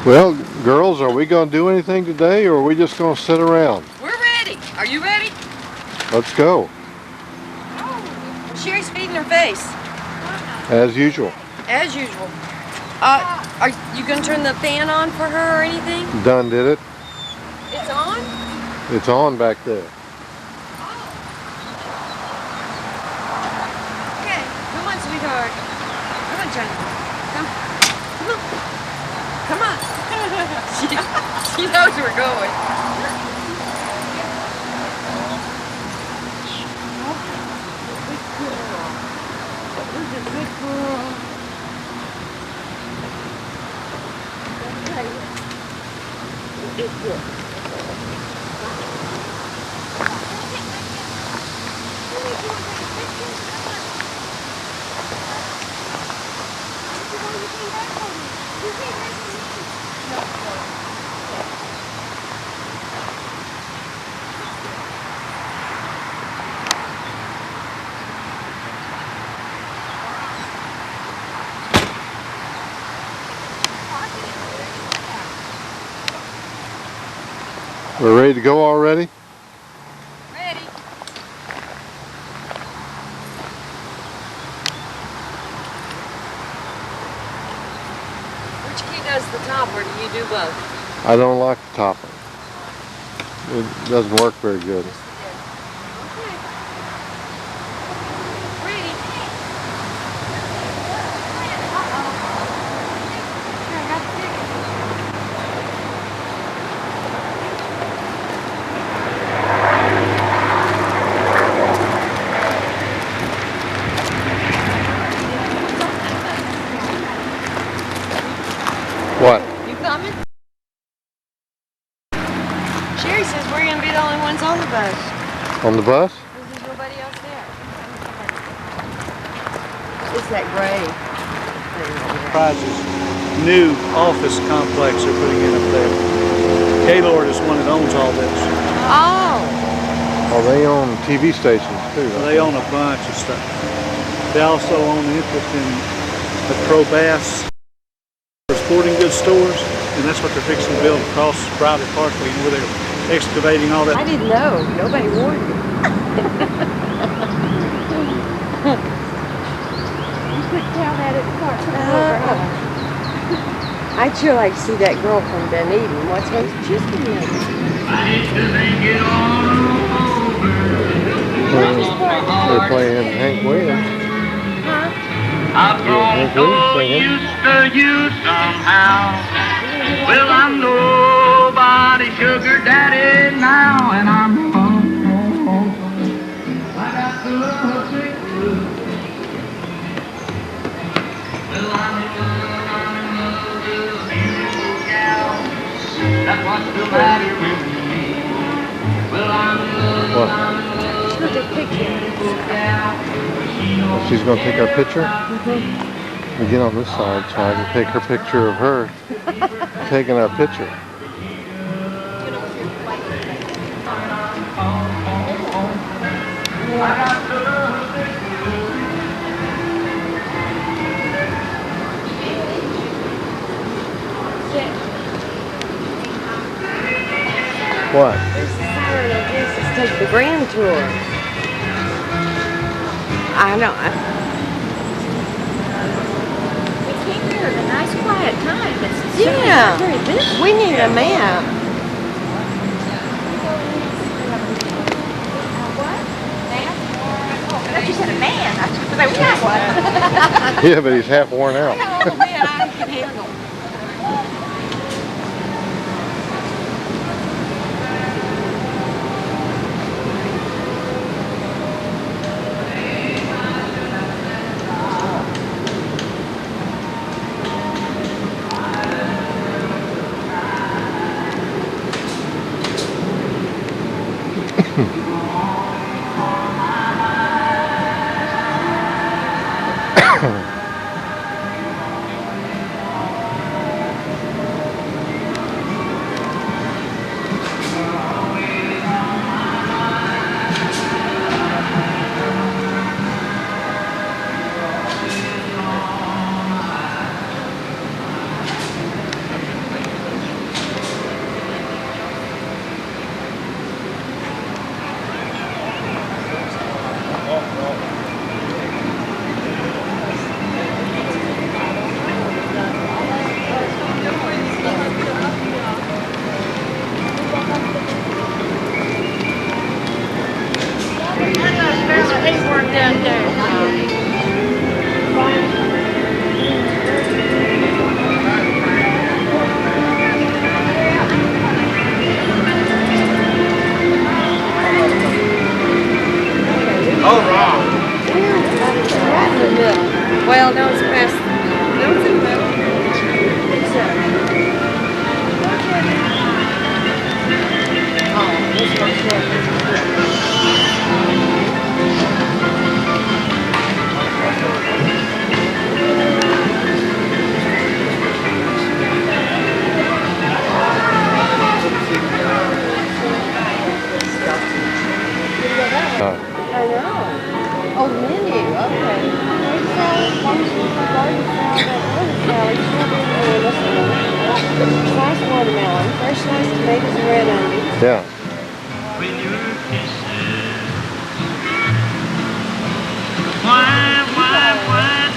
Well, girls, are we going to do anything today, or are we just going to sit around? We're ready. Are you ready? Let's go. Oh, Sherry's feeding her face. As usual. As usual. Are you going to turn the fan on for her or anything? Done did it. It's on? It's on back there. Oh. Okay, come on, sweetheart. Come on, Johnny. Come on. Come on. she knows we're going. Who's a good girl? It's good. We're ready to go already? Ready. Which key does the top, or do you do both? I don't like the topper. It doesn't work very good. Okay. Ready. What? You coming? Sherry says we're going to be the only ones on the bus. On the bus? There's nobody else there. It's that gray. Enterprises new office complex they're putting in up there. Gaylord is one that owns all this. Oh. Oh, they own TV stations too. They own a bunch of stuff. They also own interest in the Pro Bass sporting goods stores, and that's what they're fixing to build across Briley Parkway, where they're excavating all that. I didn't know. Nobody warned me. You could tell that at the park. I'd sure like to see that girl from Dunedin. What's her chicken name? They're playing Hank Williams. Huh? I've grown so used to you somehow. Well, I'm nobody's sugar daddy now, and I'm I got the sick blues. Well, I'm in love with a beautiful gal. That's what's the matter with me. Well, I'm in love. She's going to take a picture. She's going to take our picture? We get on this side so I can take her picture of her taking our picture. What? There's a sign that says take the grand tour. I know. We came here at a nice quiet time. It's Yeah. very busy. We need a map. What? Man? Oh, I thought you said a man. I was like, we got one. Yeah, but he's half worn out. Oh, man, I can handle. watermelon, fresh sliced tomatoes, and red onions. Yeah. With your kisses. Why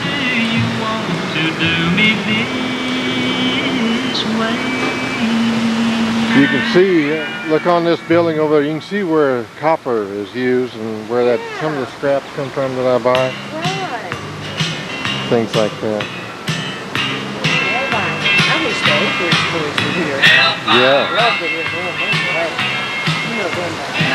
do you want to do me this way? You can see, look on this building over there, you can see where copper is used and where that some of the scraps come from that I buy. Right. Things like that. I wish the Opry boys were here. Yeah. I love to hear them. That's great. You know them back.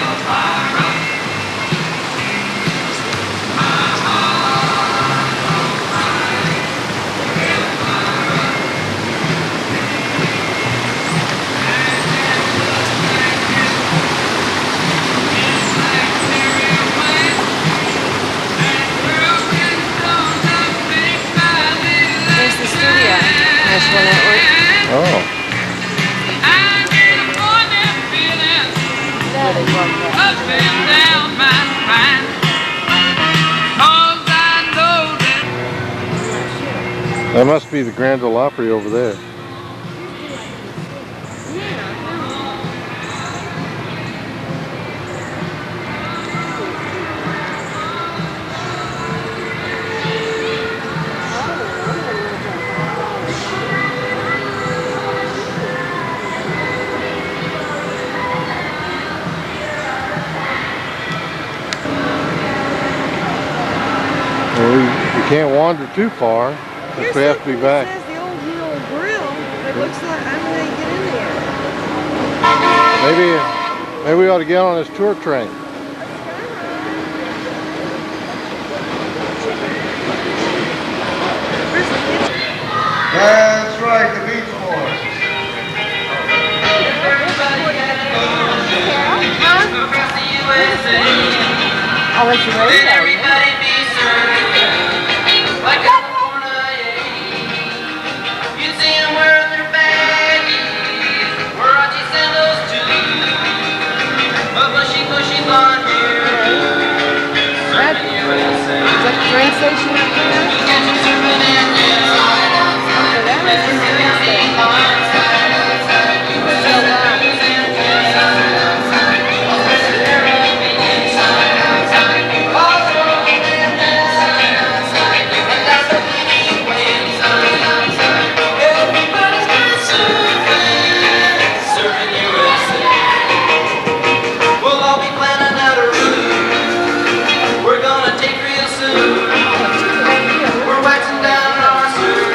There's the studio. Nashville Network. Oh. Where they broadcast. That must be the Grand Ole Opry over there. Well, we can't wander too far, because we have to be back. It says the old Hill Grill. It looks like, how do they get in there? Maybe we ought to get on this tour train. That's right, the Beach Boys. I'll let you ready. Is that the train station up there? Okay, that was the train station. It's so loud. We'll all be planning out a route we're gonna take real soon. We're waxing down our suit.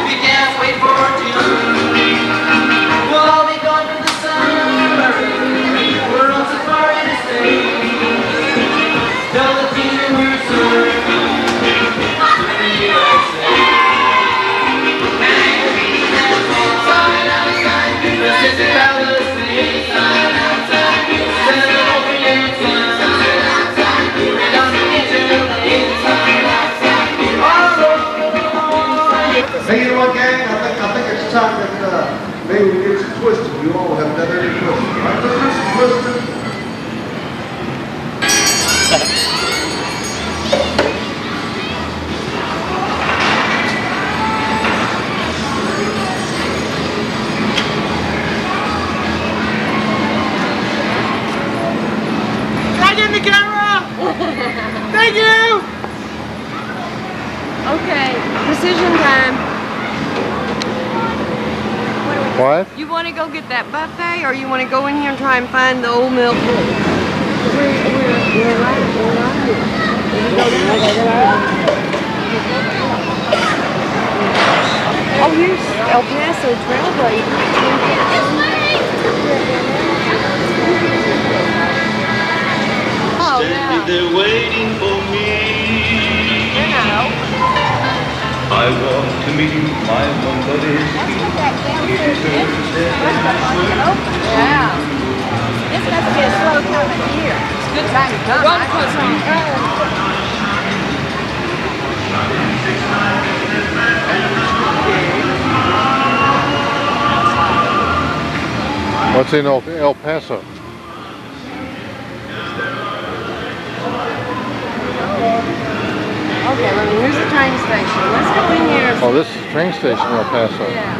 We can't wait for June. We'll all be going to the summer. We're on safari to stay. Tell the team we're surfing. In the USA. Pacific Palisades. Hey, you know what, gang? I think it's time that maybe we get some twisted. You all have done any twisted, right? Let's do some twisted. Okay, decision time. What? You want to go get that buffet, or you want to go in here and try and find the old milk? We're right here. Oh, here's El Paso Trailblazer. Oh, Standing yeah. there waiting for me. They're not open. I want to meet my one buddy. Yeah. This must be a slow time of year. It's a good time to come. What's in El Paso? Okay, well, here's the train station. Let's go in here. Oh, this is the train station in El Paso. Yeah.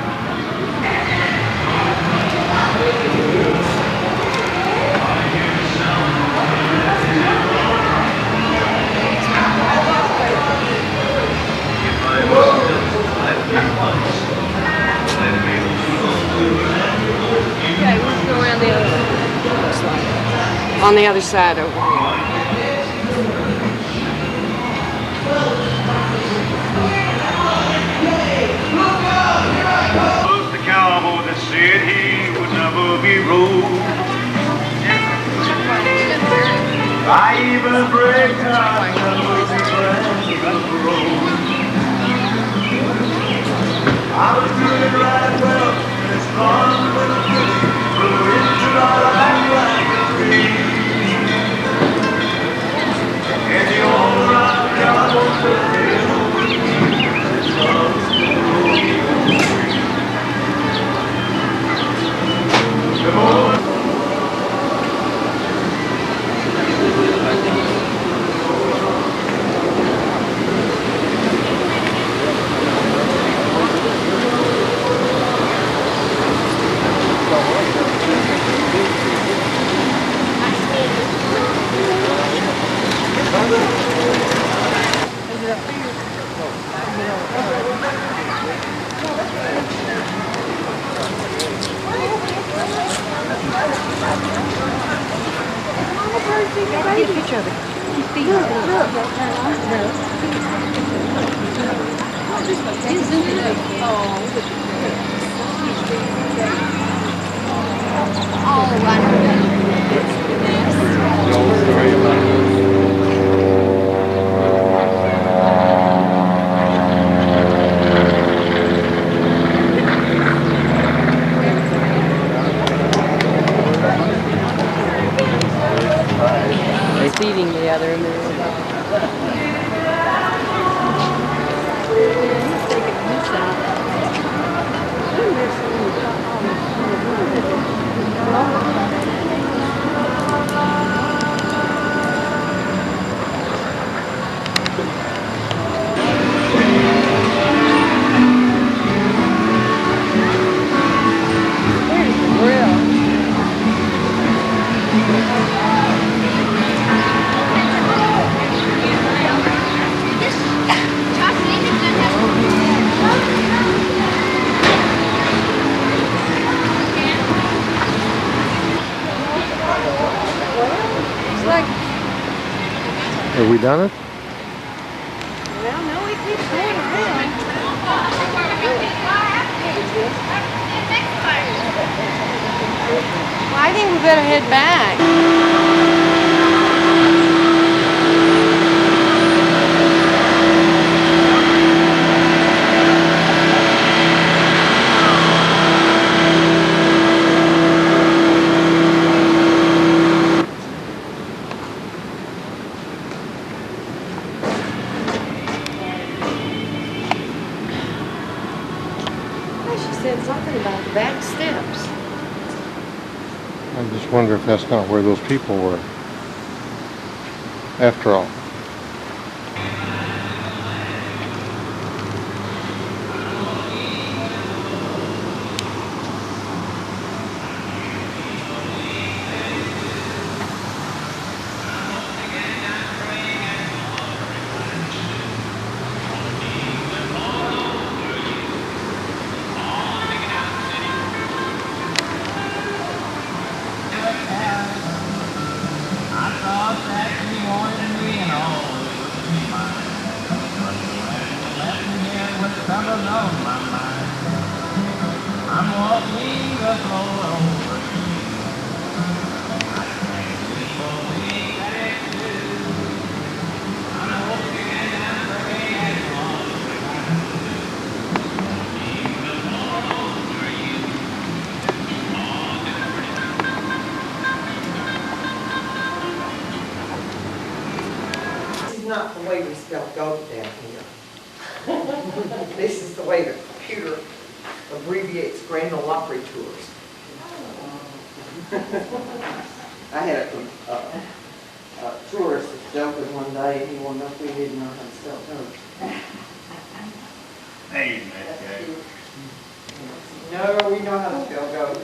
Okay, we'll go around the other way. Looks like. On the other side over here. Was the cowboy that said he would never be ruled. I even break time, never be friends with the road. I was doing right well, and it's fun with a fish, blew into all that black and green. And the old rock cowboy said, the more Get a picture of it. Feeding the other and Have we done it? well, no, we keep going around. Well, I think we better head back. She said something about the back steps. I just wonder if that's not where those people were. After all. Not the way we spell goat down here. This is the way the computer abbreviates Grand Ole Opry tours. I had a tourist that joking one day, and he wanted to know if we didn't know how to spell goat. Hey, man. No, we know how to spell goat.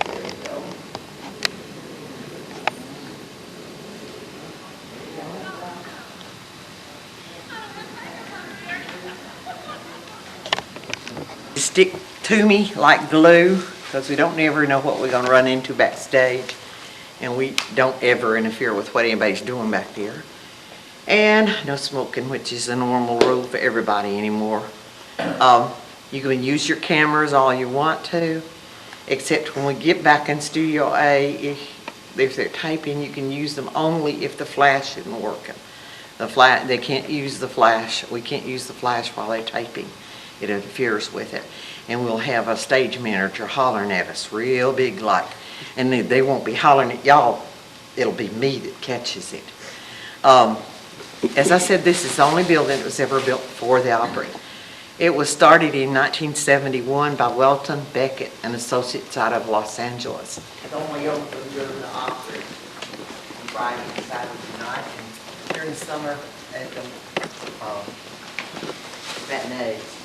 There you go. stick to me like glue, because we don't never know what we're gonna run into backstage, and we don't ever interfere with what anybody's doing back there. And no smoking, which is a normal rule for everybody anymore. You can use your cameras all you want to, except when we get back in Studio A, if they're taping, you can use them only if the flash isn't working. They can't use the flash. We can't use the flash while they're taping. It interferes with it. And we'll have a stage manager hollering at us real big like. And they won't be hollering at y'all. It'll be me that catches it. As I said, this is the only building that was ever built for the Opry. It was started in 1971 by Welton Beckett and Associates out of Los Angeles. It's only open during the Opry, Friday and Saturday night, and during the summer at the matinees.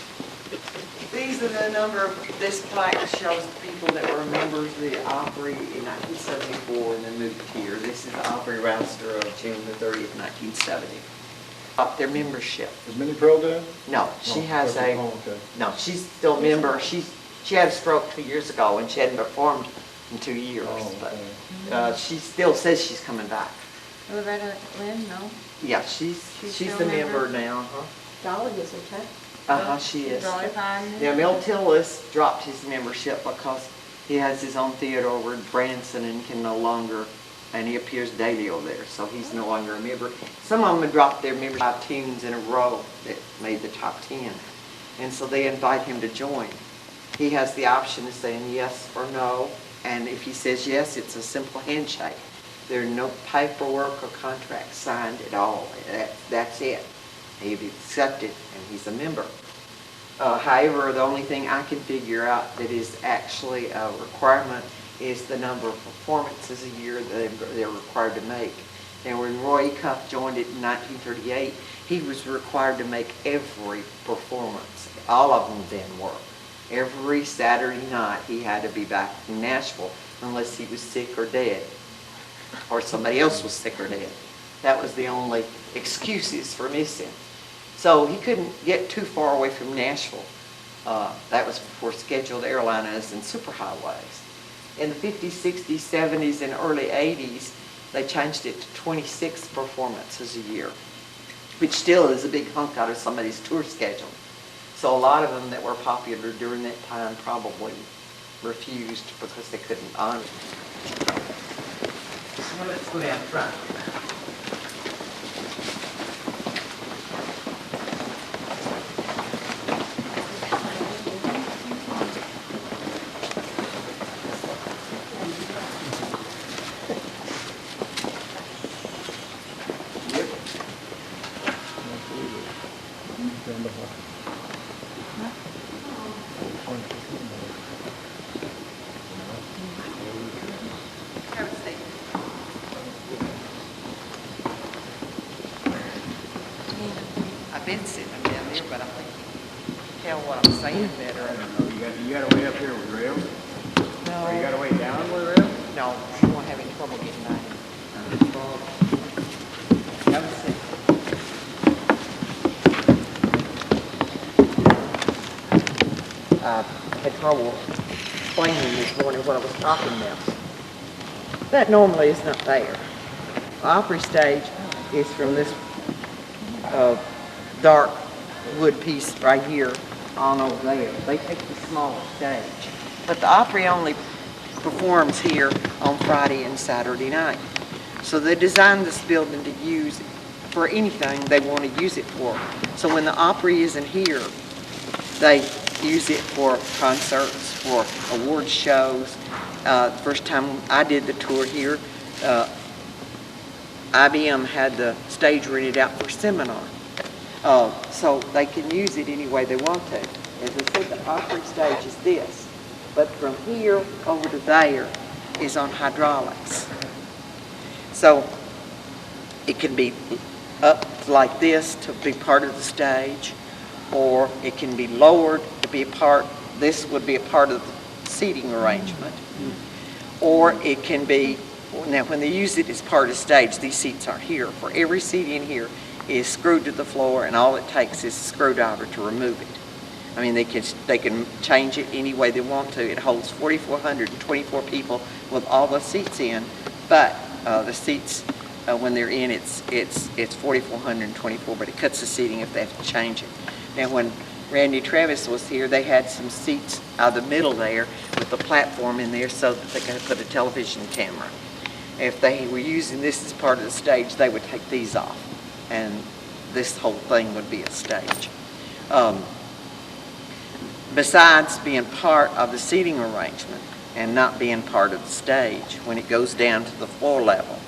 These are the number of, this plaque shows people that were members of the Opry in 1974 and then moved here. This is the Opry roster of June the 30th, 1970. Up their membership. Is Minnie Pearl dead? No, she has okay. a, Oh, okay. no, she's still a member. She had a stroke 2 years ago and she hadn't performed in 2 years. Oh, okay. But she still says she's coming back. Loretta Lynn, no? Yeah, she's still a a member member? now. Dolly is okay. She is. Dolly Fine. Yeah, Mel Tillis dropped his membership because he has his own theater over in Branson and can no longer, and he appears daily over there, so he's no longer a member. Some of them have dropped their membership 5 tunes in a row that made the top 10, and so they invite him to join. He has the option of saying yes or no, and if he says yes, it's a simple handshake. There are no paperwork or contracts signed at all. That's it. He's accepted, and he's a member. However, the only thing I can figure out that is actually a requirement is the number of performances a year that they're required to make. And when Roy Cuff joined it in 1938, he was required to make every performance. All of them then were. Every Saturday night he had to be back in Nashville unless he was sick or dead, or somebody else was sick or dead. That was the only excuses for missing. So he couldn't get too far away from Nashville. That was before scheduled airliners and superhighways. In the 50s, 60s, 70s, and early 80s, they changed it to 26 performances a year, which still is a big hunk out of somebody's tour schedule. So a lot of them that were popular during that time probably refused because they couldn't honor it. Now let's go down front. I've been sitting down there, but I think you can tell what I'm saying better. You got to wait up here with rails? Or you No, got to wait down with rails? no, I won't have any trouble getting back. Have a seat. I had trouble explaining this morning what I was talking about. That normally is not there. The Opry stage is from this dark wood piece right here on over there. They take the smaller stage. But the Opry only performs here on Friday and Saturday night. So they designed this building to use for anything they want to use it for. So when the Opry isn't here, they use it for concerts, for award shows. First time I did the tour here, IBM had the stage rented out for seminar. So they can use it any way they want to. As I said, the Opry stage is this, but from here over to there is on hydraulics. So it can be up like this to be part of the stage, or it can be lowered to be a part, this would be a part of the seating arrangement. Or it can be, now when they use it as part of the stage, these seats are here. For every seat in here is screwed to the floor, and all it takes is a screwdriver to remove it. I mean, they can change it any way they want to. It holds 4,424 people with all the seats in, but the seats when they're in, it's 4,424, but it cuts the seating if they have to change it. Now, when Randy Travis was here, they had some seats out of the middle there with the platform in there so that they could put a television camera. If they were using this as part of the stage, they would take these off, and this whole thing would be a stage. Besides being part of the seating arrangement and not being part of the stage, when it goes down to the floor level,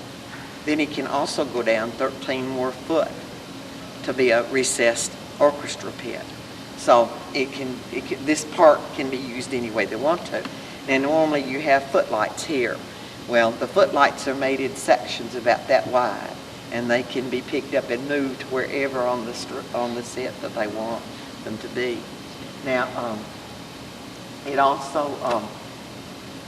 then it can also go down 13 more foot to be a recessed orchestra pit. So this part can be used any way they want to. And normally you have footlights here. Well, the footlights are made in sections about that wide, and they can be picked up and moved wherever on the set that they want them to be. Now, it also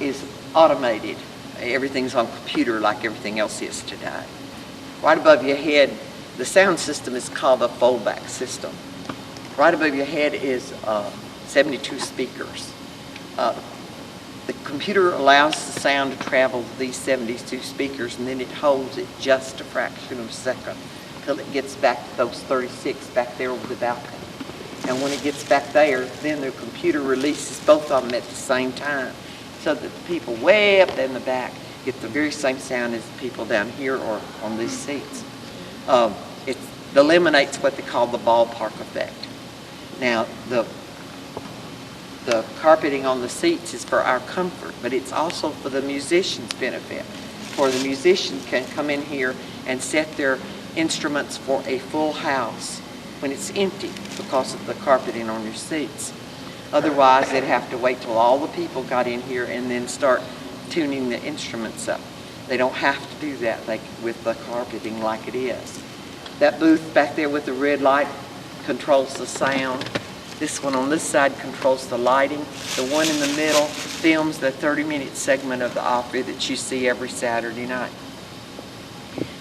is automated. Everything's on computer like everything else is today. Right above your head, the sound system is called a foldback system. Right above your head is 72 speakers. The computer allows the sound to travel to these 72 speakers, and then it holds it just a fraction of a second till it gets back to those 36 back there over the balcony. And when it gets back there, then the computer releases both of them at the same time, so that the people way up in the back get the very same sound as the people down here or on these seats. It eliminates what they call the ballpark effect. Now, the carpeting on the seats is for our comfort, but it's also for the musicians' benefit. For the musicians can come in here and set their instruments for a full house when it's empty because of the carpeting on your seats. Otherwise, they'd have to wait till all the people got in here and then start tuning the instruments up. They don't have to do that with the carpeting like it is. That booth back there with the red light controls the sound. This one on this side controls the lighting. The one in the middle films the 30-minute segment of the Opry that you see every Saturday night.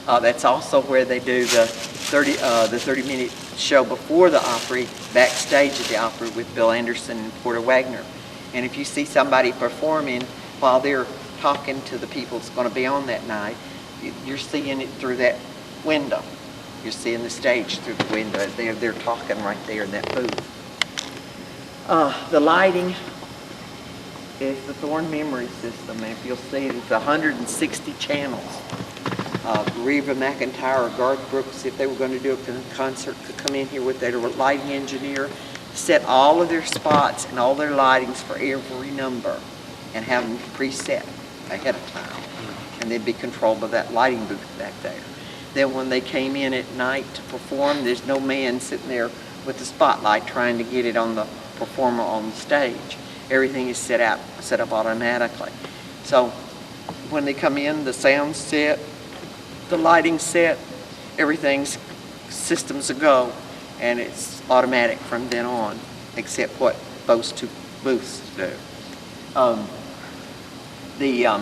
That's also where they do the 30-minute show before the Opry, backstage at the Opry with Bill Anderson and Porter Wagner. And if you see somebody performing while they're talking to the people that's going to be on that night, you're seeing it through that window. You're seeing the stage through the window. They're talking right there in that booth. The lighting is the Thorn memory system. And if you'll see, it's 160 channels. Reva McEntire or Garth Brooks, if they were going to do a concert, could come in here with their lighting engineer, set all of their spots and all their lightings for every number, and have them preset ahead of time. And they'd be controlled by that lighting booth back there. Then when they came in at night to perform, there's no man sitting there with the spotlight trying to get it on the performer on the stage. Everything is set up automatically. So when they come in, the sound's set, the lighting set, everything's systems a go, and it's automatic from then on, except what those two booths do. The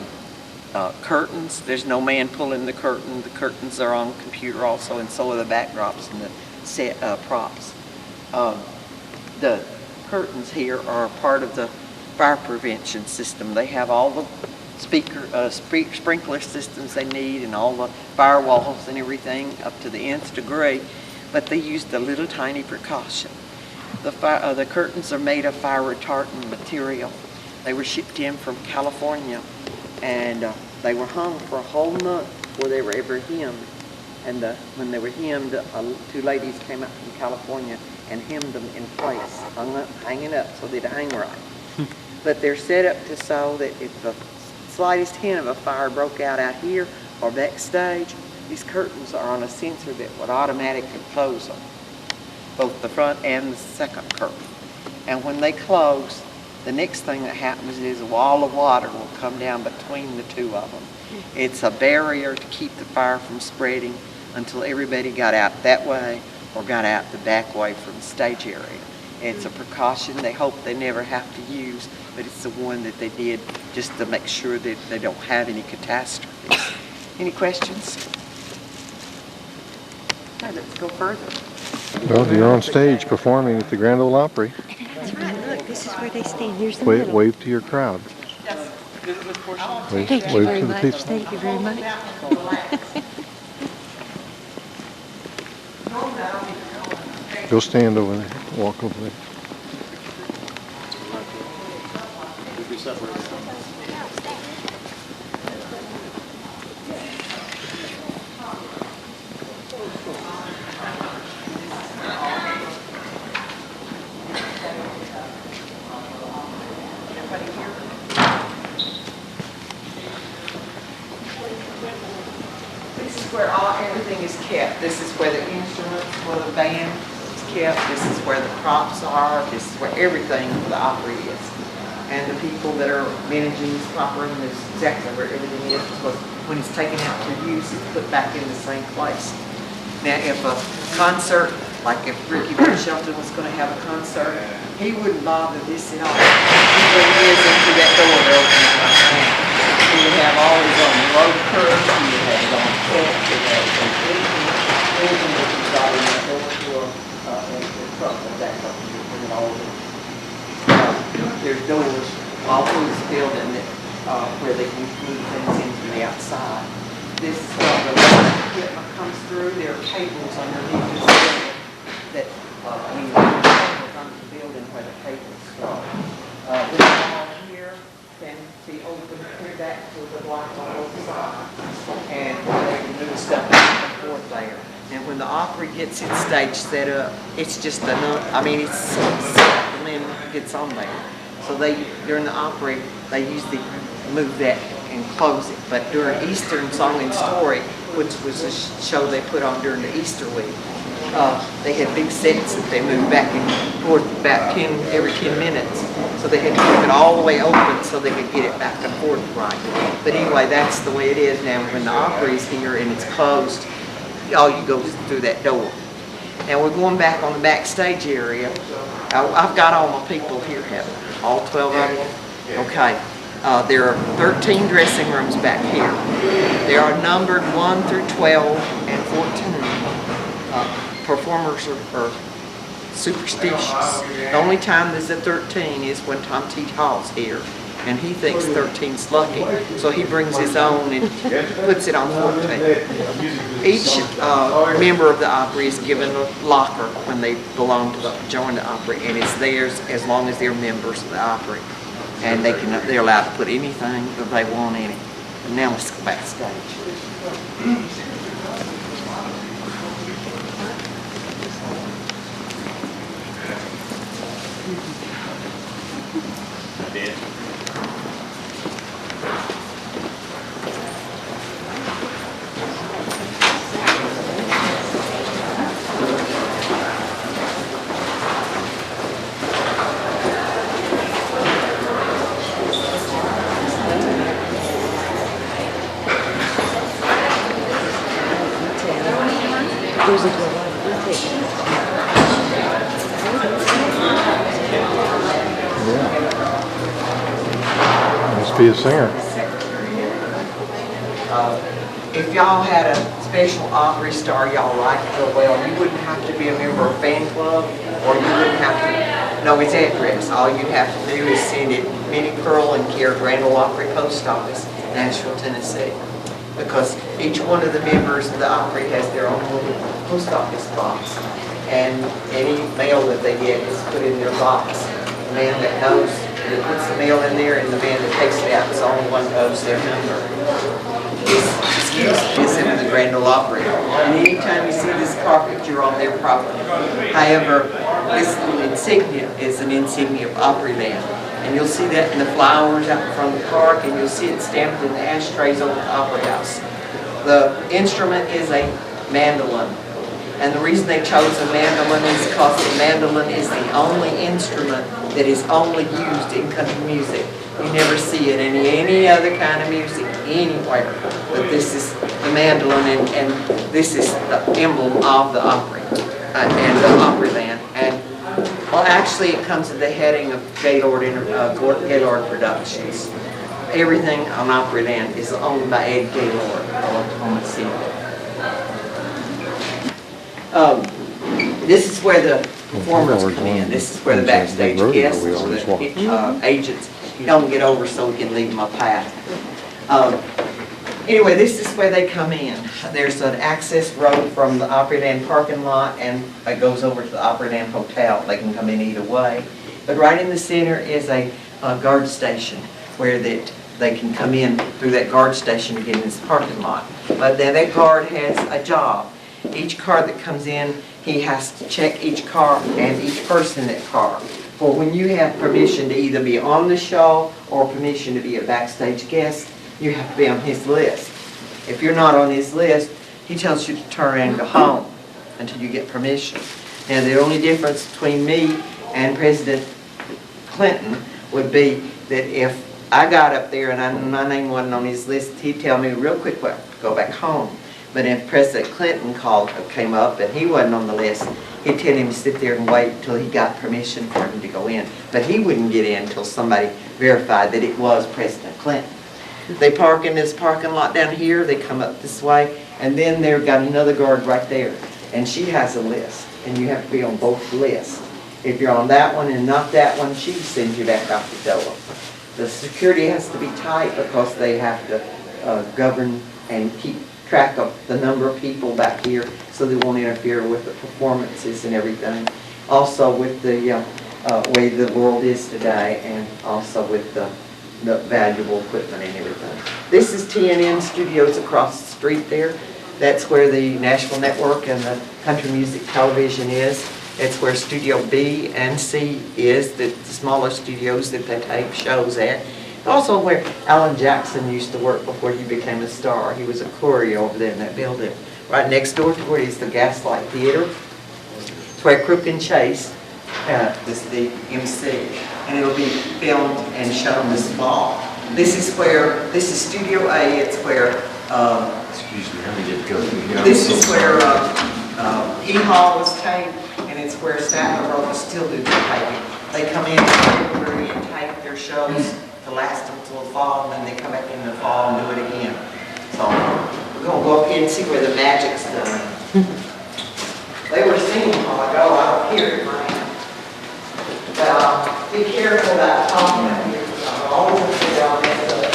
curtains, there's no man pulling the curtain. The curtains are on computer also, and so are the backdrops and the set props. The curtains here are part of the fire prevention system. They have all the sprinkler systems they need and all the firewalls and everything up to the nth degree, but they used a little tiny precaution. The curtains are made of fire retardant material. They were shipped in from California, and they were hung for a whole month before they were ever hemmed. And when they were hemmed, two ladies came up from California and hemmed them in place, hanging up so they'd hang right. But they're set up so that if the slightest hint of a fire broke out here or backstage, these curtains are on a sensor that would automatically close them, both the front and the second curtain. And when they close, the next thing that happens is a wall of water will come down between the two of them. It's a barrier to keep the fire from spreading until everybody got out that way or got out the back way from the stage area. It's a precaution they hope they never have to use, but it's the one that they did just to make sure that they don't have any catastrophes. Any questions? Okay, let's go further. Well, you're on stage performing at the Grand Ole Opry. is where they stand. Here's the Wave, middle. wave to your crowd. Wave, Thank you wave very to the much. people. Thank you very much. Go stand over there. Walk over there. This is where everything is kept. This is where the instruments for the band is kept. This is where the props are. This is where everything for the opera is. And the people that are managing this proper room is exactly where everything is. Because when it's taken out for use, it's put back in the same place. Now, if a concert, like if Ricky Van Shelton was going to have a concert, he wouldn't bother this at all. He goes into that door, they're opening it like that. He would have all his own road curves, he would have his own pet, he would have his own anything that you got in that door to the truck, that truck, you would bring it all in. There's doors all through this building that, where they can move things in from the outside. This is where the equipment comes through. There are cables underneath this building that, there are cables under the building where the cables go. This wall here can be opened clear back to the blocks on both sides. And they can move stuff back and forth there. And when the Opry gets its stage set up, it's just it's set, the limb gets on there. So during the Opry, they usually move that and close it. But during Eastern Song and Story, which was a show they put on during the Easter week, they had big sets that they moved back and forth about every 10 minutes. So they had to keep it all the way open so they could get it back and forth right. But anyway, that's the way it is now. When the Opry is here and it's closed, all you go through that door. Now we're going back on the backstage area. I've got all my people here, haven't I? All 12 of them? Okay. There are 13 dressing rooms back here. They are numbered 1 through 12 and 14. Performers are superstitious. The only time there's a 13 is when Tom T. Hall's here, and he thinks 13's lucky, so he brings his own and puts it on 14. Each member of the Opry is given a locker when they join the Opry, and it's theirs as long as they're members of the Opry. And they're allowed to put anything that they want in it. And now let's go backstage. There's a door. Must be a singer. If y'all had a special Opry star y'all liked real well, you wouldn't have to be a member of a fan club, or you wouldn't have to know his address. All you'd have to do is send it Minnie Pearl and Care, Grand Ole Opry Post Office, Nashville, Tennessee. Because each one of the members of the Opry has their own little post office box. And any mail that they get is put in their box. The man that knows, that puts the mail in there, and the man that takes it out is the only one who knows their number. It's in the Grand Ole Opry. And anytime you see this carpet, you're on their property. However, this little insignia is an insignia of Opryland. And you'll see that in the flowers out in front of the park, and you'll see it stamped in the ashtrays over the Opry House. The instrument is a mandolin. And the reason they chose a mandolin is because the mandolin is the only instrument that is only used in country music. You never see it in any other kind of music anywhere. But this is the mandolin, and this is the emblem of the Opry and the Opryland. And well, actually, it comes at the heading of Gaylord Productions. Everything on Opryland is owned by Ed Gaylord of Oklahoma City. This is where the performers come in. This is where the backstage guests or the agents don't get over so we can leave them a path. Anyway, this is where they come in. There's an access road from the Opry Land parking lot and it goes over to the Opry Land Hotel. They can come in either way. But right in the center is a guard station where they can come in through that guard station to get in this parking lot. But then that guard has a job. Each car that comes in, he has to check each car and each person in that car. For when you have permission to either be on the show or permission to be a backstage guest, you have to be on his list. If you're not on his list, he tells you to turn around and go home until you get permission. Now, the only difference between me and President Clinton would be that if I got up there and my name wasn't on his list, he'd tell me real quick, well, go back home. But if President Clinton came up and he wasn't on the list, he'd tell him to sit there and wait until he got permission for him to go in. But he wouldn't get in until somebody verified that it was President Clinton. They park in this parking lot down here, they come up this way, and then they've got another guard right there. And she has a list, and you have to be on both lists. If you're on that one and not that one, she sends you back out the door. The security has to be tight because they have to govern and keep track of the number of people back here so they won't interfere with the performances and everything. Also with the way the world is today and also with the valuable equipment and everything. This is TNN Studios across the street there. That's where the Nashville Network and the Country Music Television is. It's where Studio B and C is, the smaller studios that they tape shows at. Also where Alan Jackson used to work before he became a star. He was a courier over there in that building. Right next door to where is the Gaslight Theater. It's where Crook and Chase is the MC. And it'll be filmed and shown this fall. This is Studio A. It's where, Excuse me, let me just go through here. this is where E-Hall was taped, and it's where Statler Brothers still do the taping. They come in February and tape their shows to last until the fall, and then they come back in the fall and do it again. So we're going to go up here and see where the magic's done. They were singing a while ago. I don't hear it, man. But be careful about talking up here. I'll always put it on that stuff.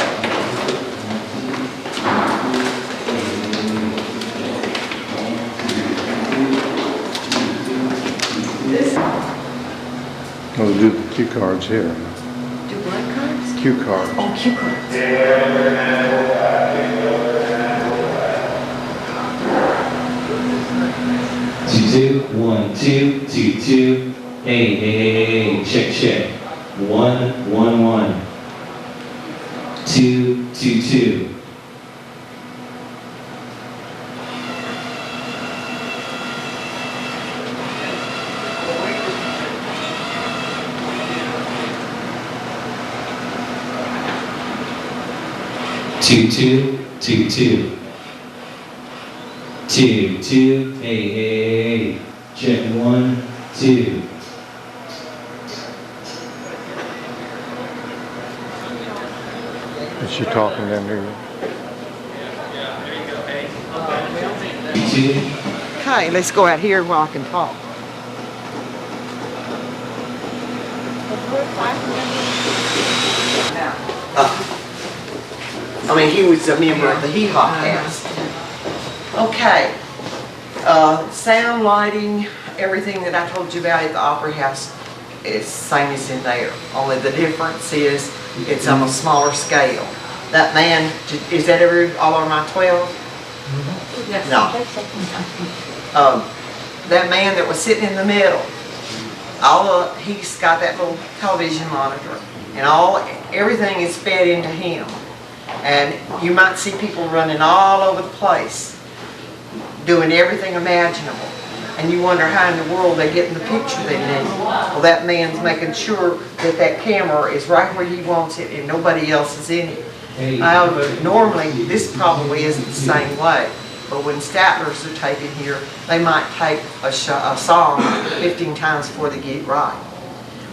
We'll do the cue cards here. Do what cards? Cue cards. Oh, cue cards. Two, 1, 2, 2, 2. Hey, check. 1, 1, 1. 2, 2, 2. Two, 2, 2, 2. 2, 2. Hey. Check 1, 2. Is she talking down there? Okay, let's go out here where I can talk. He was a member of the Hee Haw cast. Okay. Sound, lighting, everything that I told you about at the Opry House is same as in there. Only the difference is it's on a smaller scale. That man, is that all of my 12? No. That man that was sitting in the middle, he's got that little television monitor, and everything is fed into him. And you might see people running all over the place, doing everything imaginable. And you wonder how in the world they get in the picture they need. Well, that man's making sure that that camera is right where he wants it and nobody else is in it. However, normally this probably isn't the same way. But when Statlers are taping here, they might tape a song 15 times before they get it right.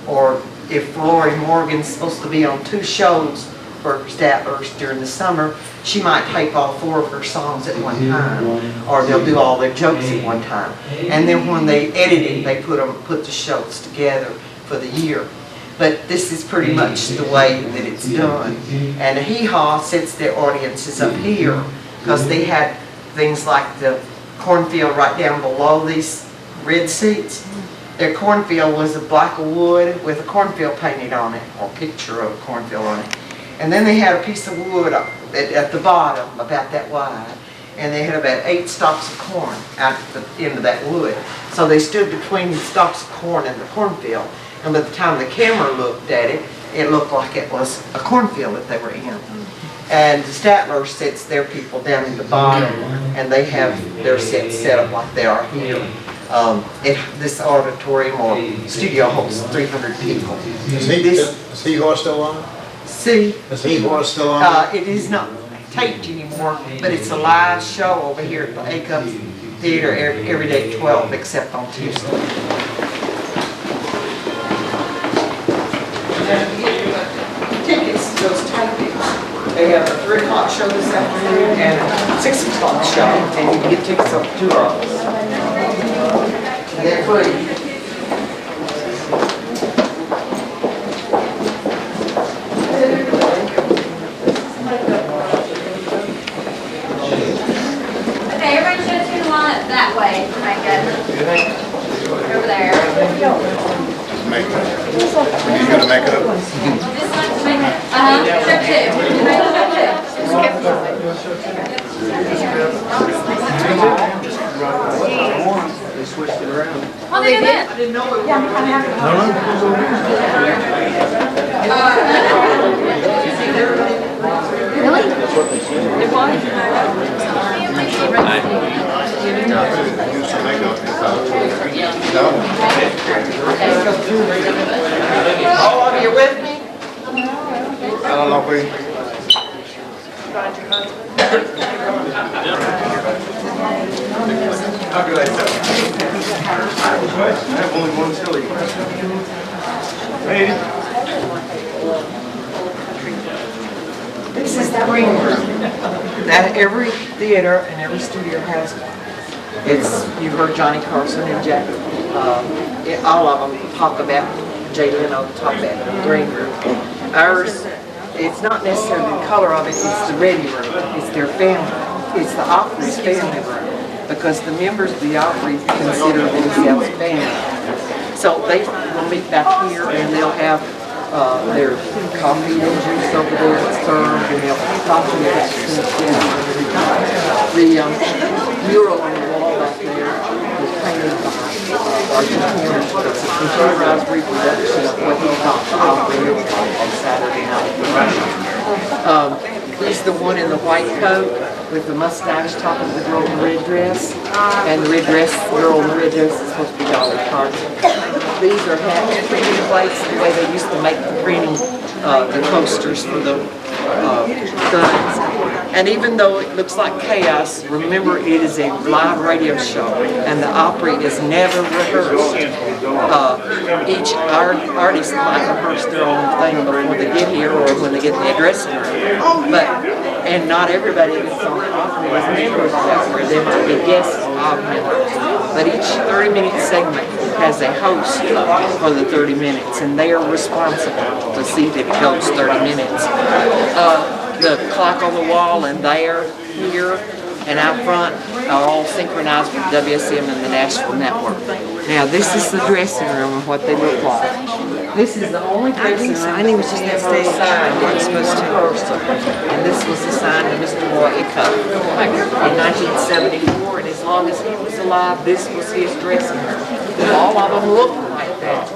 Or if Lori Morgan's supposed to be on 2 shows for Statler's during the summer, she might tape all 4 of her songs at one time, or they'll do all their jokes at one time. And then when they edit it, they put the shows together for the year. But this is pretty much the way that it's done. And the Hee Haw sets their audiences up here because they had things like the cornfield right down below these red seats. Their cornfield was a block of wood with a cornfield painted on it, or picture of a cornfield on it. And then they had a piece of wood at the bottom, about that wide, and they had about 8 stalks of corn out at the end of that wood. So they stood between the stalks of corn and the cornfield, and by the time the camera looked at it, it looked like it was a cornfield that they were in. And the Statler sets their people down in the bottom, and they have their sets set up like they are here. This auditorium or studio holds 300 people. Is Hee Haw still on? See? Is Hee Haw still on? It is not taped anymore, but it's a live show over here at the A-Cup Theater every day at 12, except on Tuesday. Tickets to those tickets. They have a 3 o'clock show this afternoon and a 6 o'clock show, and you can get tickets up to 2 hours. And they're free. Okay, everybody should turn the line that way to make it. Over there. Make it. He's gonna make it up. Just like to make it. Step 2. You make They switched it around. Oh, they did it. I didn't know it. Really? Oh, are you with me? I don't know if we. How could I tell? I have only one silly. Hey. This is the green room that every theater and every studio has one. You heard Johnny Carson and Jack, all of them talk about, Jay Leno talk about the green room. Ours, it's not necessarily the color of it, it's the ready room. It's their family. It's the Opry's family room because the members of the Opry consider themselves family. So they will meet back here and they'll have their coffee and juice over there that's served, and they'll talk to you about the mural on the wall back there was painted by Archie Corner. It's a computerized reproduction of what he thought the Opry on Saturday night. He's the one in the white coat with the mustache talking to the girl in the red dress, and the girl in the red dress is supposed to be Dolly Parton. These are hat printing plates, the way they used to make the printing, the posters for the guns. And even though it looks like chaos, remember it is a live radio show, and the Opry is never rehearsed. Each artist might rehearse their own thing before they get here or when they get in the dressing room. And not everybody that's on the Opry is members of that, where there might be guests of members. But each 30-minute segment has a host for the 30 minutes, and they are responsible to see that it goes 30 minutes. The clock on the wall and there, here, and out front are all synchronized with WSM and the Nashville Network. Now, this is the dressing room and what they look like. This is the only dressing room. Signing was just that stage sign wasn't supposed to. And this was assigned to Mr. Roy Icke in 1974, and as long as he was alive, this was his dressing room. All of them look like that.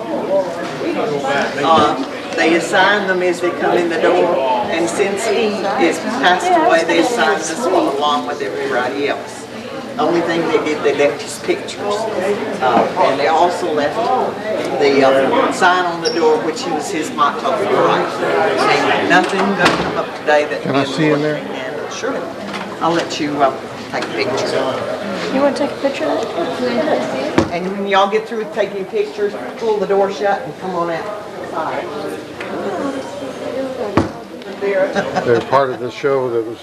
They assign them as they come in the door, and since he is passed away, they assigned this one along with everybody else. The only thing they did, they left his pictures. And they also left the sign on the door, which was his motto for life. Saying, nothing gonna come up today that Can I see in there? And sure, I'll let you take a picture. You want to take a picture of it? And when y'all get through taking pictures, pull the door shut and come on outside. They're part of the show that was.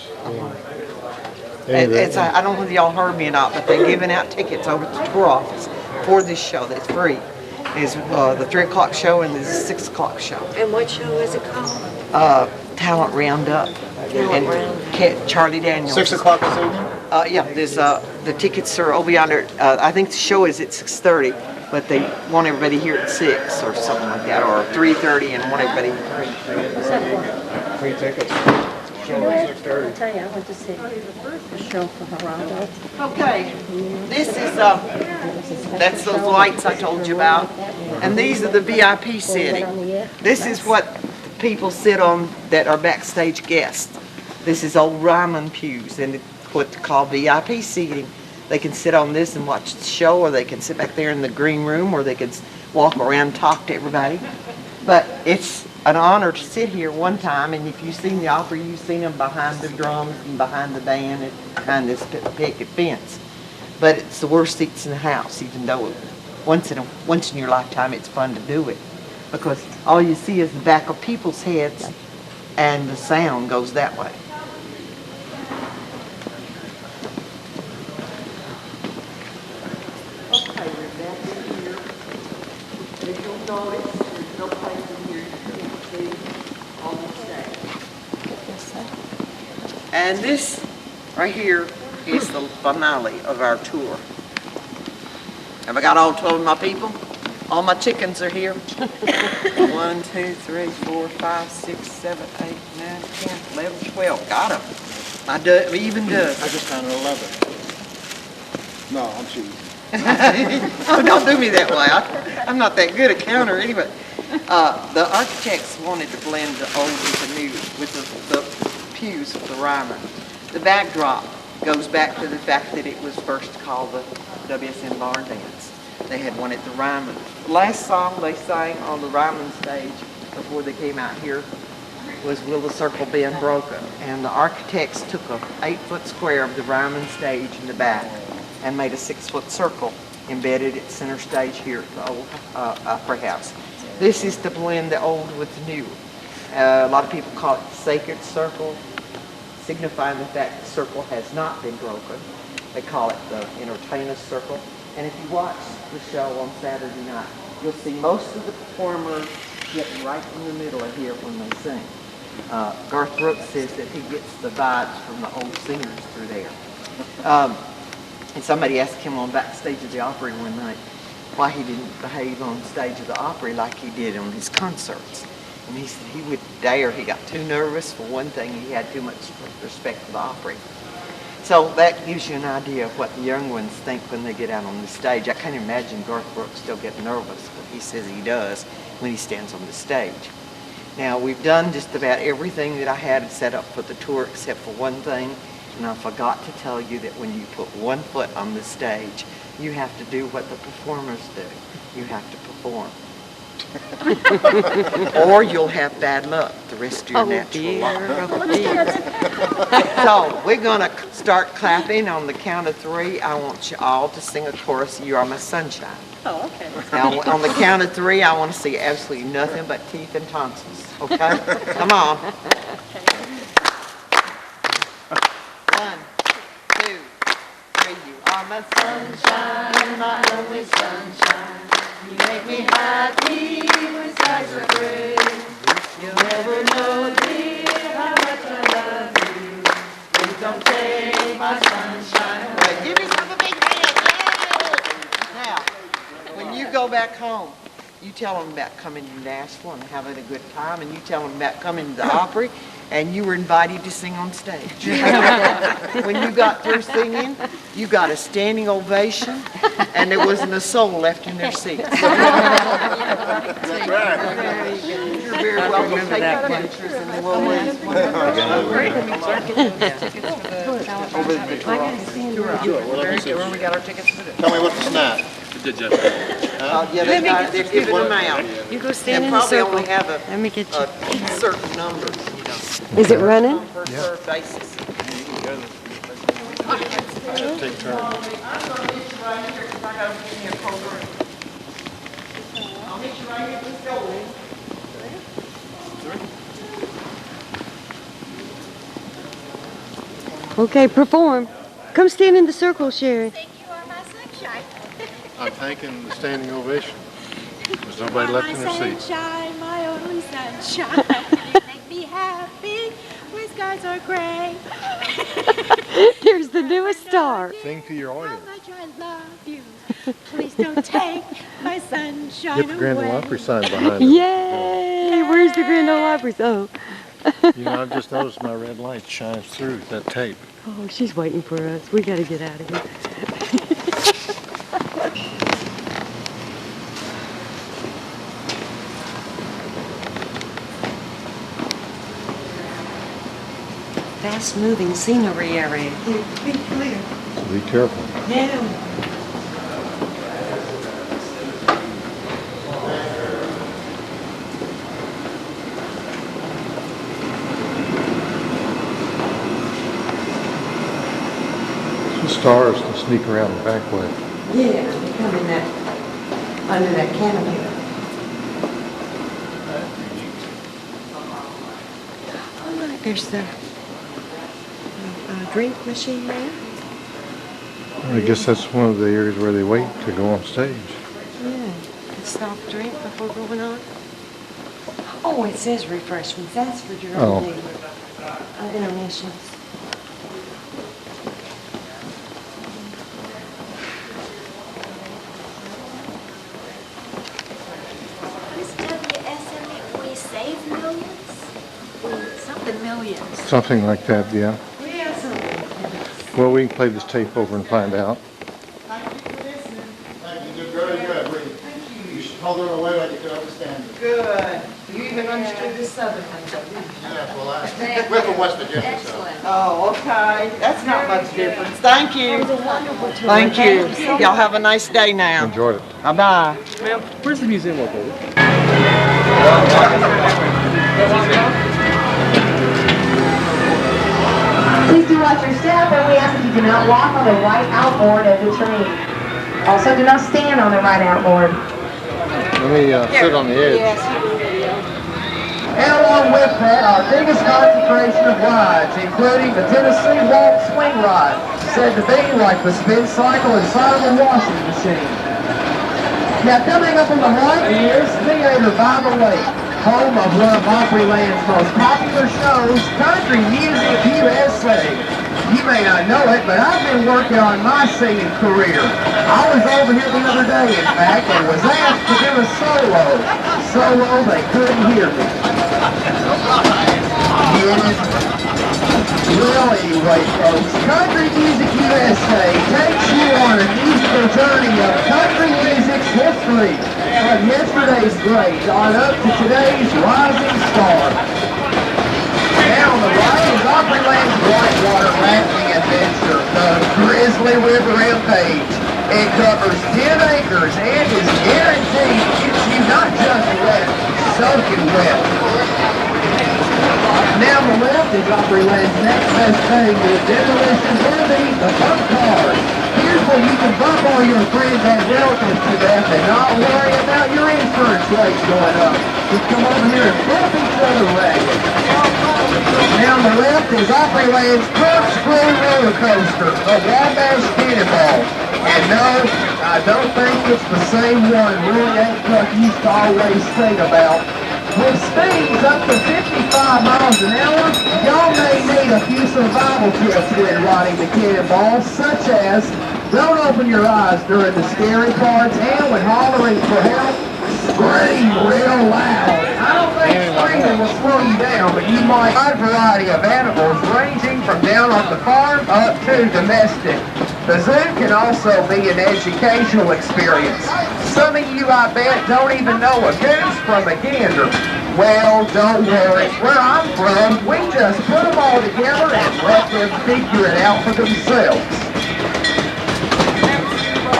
I don't know if y'all heard me or not, but they're giving out tickets over at the tour office for this show that's free. There's the 3 o'clock show and there's a 6 o'clock show. And what show is it called? Talent Roundup. And Charlie Daniels. 6 o'clock this evening? Yeah, there's the tickets are over yonder. I think the show is at 6:30, but they want everybody here at 6 or something like that, or 3:30 and want everybody here. Free tickets. I'll tell you, I went to see a show for Geraldo. Okay, this is that's those lights I told you about, and these are the VIP sitting. This is what people sit on that are backstage guests. This is old Ryman pews, and it's what they call VIP seating. They can sit on this and watch the show, or they can sit back there in the green room, or they can walk around and talk to everybody. But it's an honor to sit here one time, and if you've seen the Opry, you've seen them behind the drums and behind the band and behind this picket fence. But it's the worst seats in the house, even though once in your lifetime it's fun to do it, because all you see is the back of people's heads, and the sound goes that way. Okay, we're back in here. If you'll notice, there's no place in here you can't see on the stage. And this right here is the finale of our tour. Have I got all 12 of my people? All my chickens are here. 1, 2, 3, 4, 5, 6, 7, 8, 9, 10, 11, 12. Got them. I even does. I just counted 11. No, I'm cheating. Oh, don't do me that way. I'm not that good a counter anyway. The architects wanted to blend the old with the new, with the pews of the Ryman. The backdrop goes back to the fact that it was first called the WSN Barn Dance. They had one at the Ryman. The last song they sang on the Ryman stage before they came out here was Will the Circle Be Unbroken? And the architects took a 8-foot square of the Ryman stage in the back and made a 6-foot circle embedded at center stage here at the old Opera House. This is to blend the old with the new. A lot of people call it the sacred circle, signifying the fact the circle has not been broken. They call it the entertainer's circle. And if you watch the show on Saturday night, you'll see most of the performers get right in the middle of here when they sing. Garth Brooks says that he gets the vibes from the old singers through there. And somebody asked him on backstage of the Opry one night why he didn't behave on stage of the Opry like he did on his concerts. And he said he would dare. He got too nervous. For one thing, he had too much respect for the Opry. So that gives you an idea of what the young ones think when they get out on the stage. I can't imagine Garth Brooks still getting nervous, but he says he does when he stands on the stage. Now, we've done just about everything that I had set up for the tour except for one thing, and I forgot to tell you that when you put one foot on the stage, you have to do what the performers do. You have to perform. Or you'll have bad luck the rest of your natural life. So we're going to start clapping on the count of 3. I want you all to sing a chorus, You Are My Sunshine. Oh, okay. Now on the count of 3, I want to see absolutely nothing but teeth and tonsils. Okay? Come on. 1, 2, 3. You are my sunshine, my only sunshine. You make me happy when skies are gray. You'll never know, dear, how much I love you. Please don't take my sunshine away. Give yourself a big hand. Now, when you go back home, you tell them about coming to Nashville and having a good time, and you tell them about coming to the Opry, and you were invited to sing on stage. When you got through singing, you got a standing ovation, and there wasn't a soul left in their seats. You're very welcome. Take your pictures, and then we'll last one. Over the big where we got our tickets for this. Tell me what's the snap. Yeah, they're giving them out. You go stand They in the probably circle. only have Let me get you. certain numbers, you know. Is it running? On per serve basis. Take turns. I'm gonna hit you right here because I gotta give me a program. I'll hit you right here. Let's go, Lee. Okay, perform. Come stand in the circle, Sherry. Thank you are my sunshine. I'm thanking the standing ovation. There's nobody left in their seat. Sunshine, my only sunshine. You make me happy when skies are gray. There's the newest star. Sing to your How audience. much I love you. Please don't take my sunshine Get the Grand Ole away. Opry sign behind it. Yay! Where's the Grand Ole Opry? Oh. You know, I've just noticed my red light shines through that tape. Oh, she's waiting for us. We got to get out of here. Fast-moving scenery area. Be clear. Be careful. Yeah. The stars can sneak around the back way. Yeah, they come in that, under that canopy. Oh, look, there's the drink machine there. I guess that's one of the areas where they wait to go on stage. Yeah, soft drink before going on. Oh, it says refreshments. That's for your own intermissions. This WSM, we save millions? Something millions. Something like that, yeah. Yeah, something. Well, we can play this tape over and find out. Thank you for listening. Thank you, you did very good. You should hold her away like you could understand it. Good. You even understood this southern language. Yeah, well, we're from West Virginia, so. Oh, okay. That's not much difference. Thank you. Thank you. Y'all have a nice day now. Enjoyed it. Bye-bye. Ma'am, where's the museum located? Please do watch your step, and we ask that you do not walk on the right outboard of the train. Also, do not stand on the right outboard. Let me sit on the edge. And along with that, our biggest concentration of rides, including the Tennessee Walk Swing Ride, said to be like the spin cycle inside of a washing machine. Now coming up on the right is Theater by the Lake, home of one of Opryland's most popular shows, Country Music USA. You may not know it, but I've been working on my singing career. I was over here the other day, in fact, and was asked to do a solo. They couldn't hear me. Well, anyway, folks, Country Music USA takes you on a musical journey of country music's history, from yesterday's greats on up to today's rising star. Now on the right is Opryland's whitewater rafting adventure, the Grizzly River Rampage. It covers 10 acres and is guaranteed to get you not just wet, soaking wet. Now on the left is Opryland's next best thing with demolition worthy, the bump cars. Here's where you can bump all your friends and relatives to death and not worry about your insurance rates going up. Just come over here and flip each other ragged. Now on the left is Opryland's corkscrew roller coaster, the Wabash Cannonball. And no, I don't think it's the same one Roy Aycock used to always sing about. With speeds up to 55 miles an hour, y'all may need a few survival tips when riding the Cannonball, such as don't open your eyes during the scary parts, and when hollering for help, scream real loud. I don't think screaming will slow you down, but you might find a variety of animals ranging from down on the farm up to domestic. The zoo can also be an educational experience. Some of you, I bet, don't even know a goose from a gander. Well, don't worry. Where I'm from, we just put them all together and let them figure it out for themselves.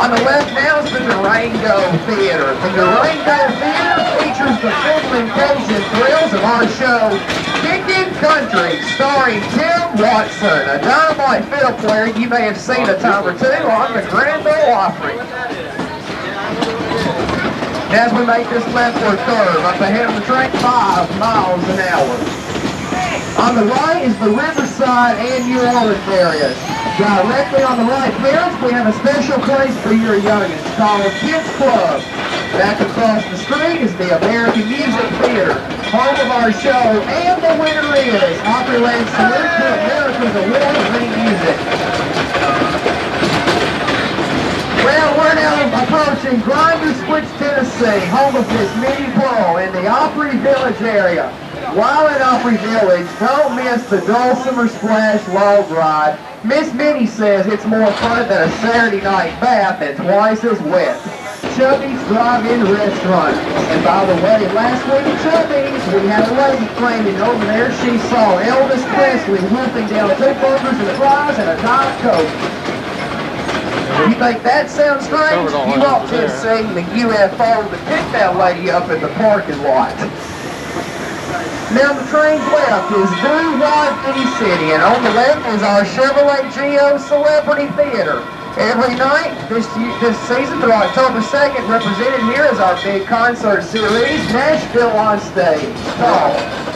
On the left now is the Durango Theater. The Durango Theater features the fiddling Cajun thrills of our show, Kickin' Country, starring Tim Watson, a dynamite fiddle player you may have seen a time or two on the Grand Ole Opry. As we make this leftward curve up ahead of the train, 5 miles an hour. On the right is the Riverside and New Orleans areas. Directly on the right fence, we have a special place for your youngins called Kids Club. Back across the street is the American Music Theater, home of our show, and the winner is Opryland's Salute to America's award-winning music. Well, we're now approaching Grinder Switch, Tennessee, home of Miss Minnie Blow in the Opry Village area. While at Opry Village, don't miss the Dulcimer Splash Log Ride. Miss Minnie says it's more fun than a Saturday night bath and twice as wet. Chubby's Drive-In Restaurant. And by the way, last week at Chubby's, we had a lady claiming over there she saw Elvis Presley wolfing down 2 burgers and fries and a Diet Coke. You think that sounds strange? You ought to have seen the UFO that picked that lady up in the parking lot. Now the train's left is New Wide City, and on the left is our Chevrolet Geo Celebrity Theater. Every night this season through October 2nd, represented here is our big concert series, Nashville on Stage. So,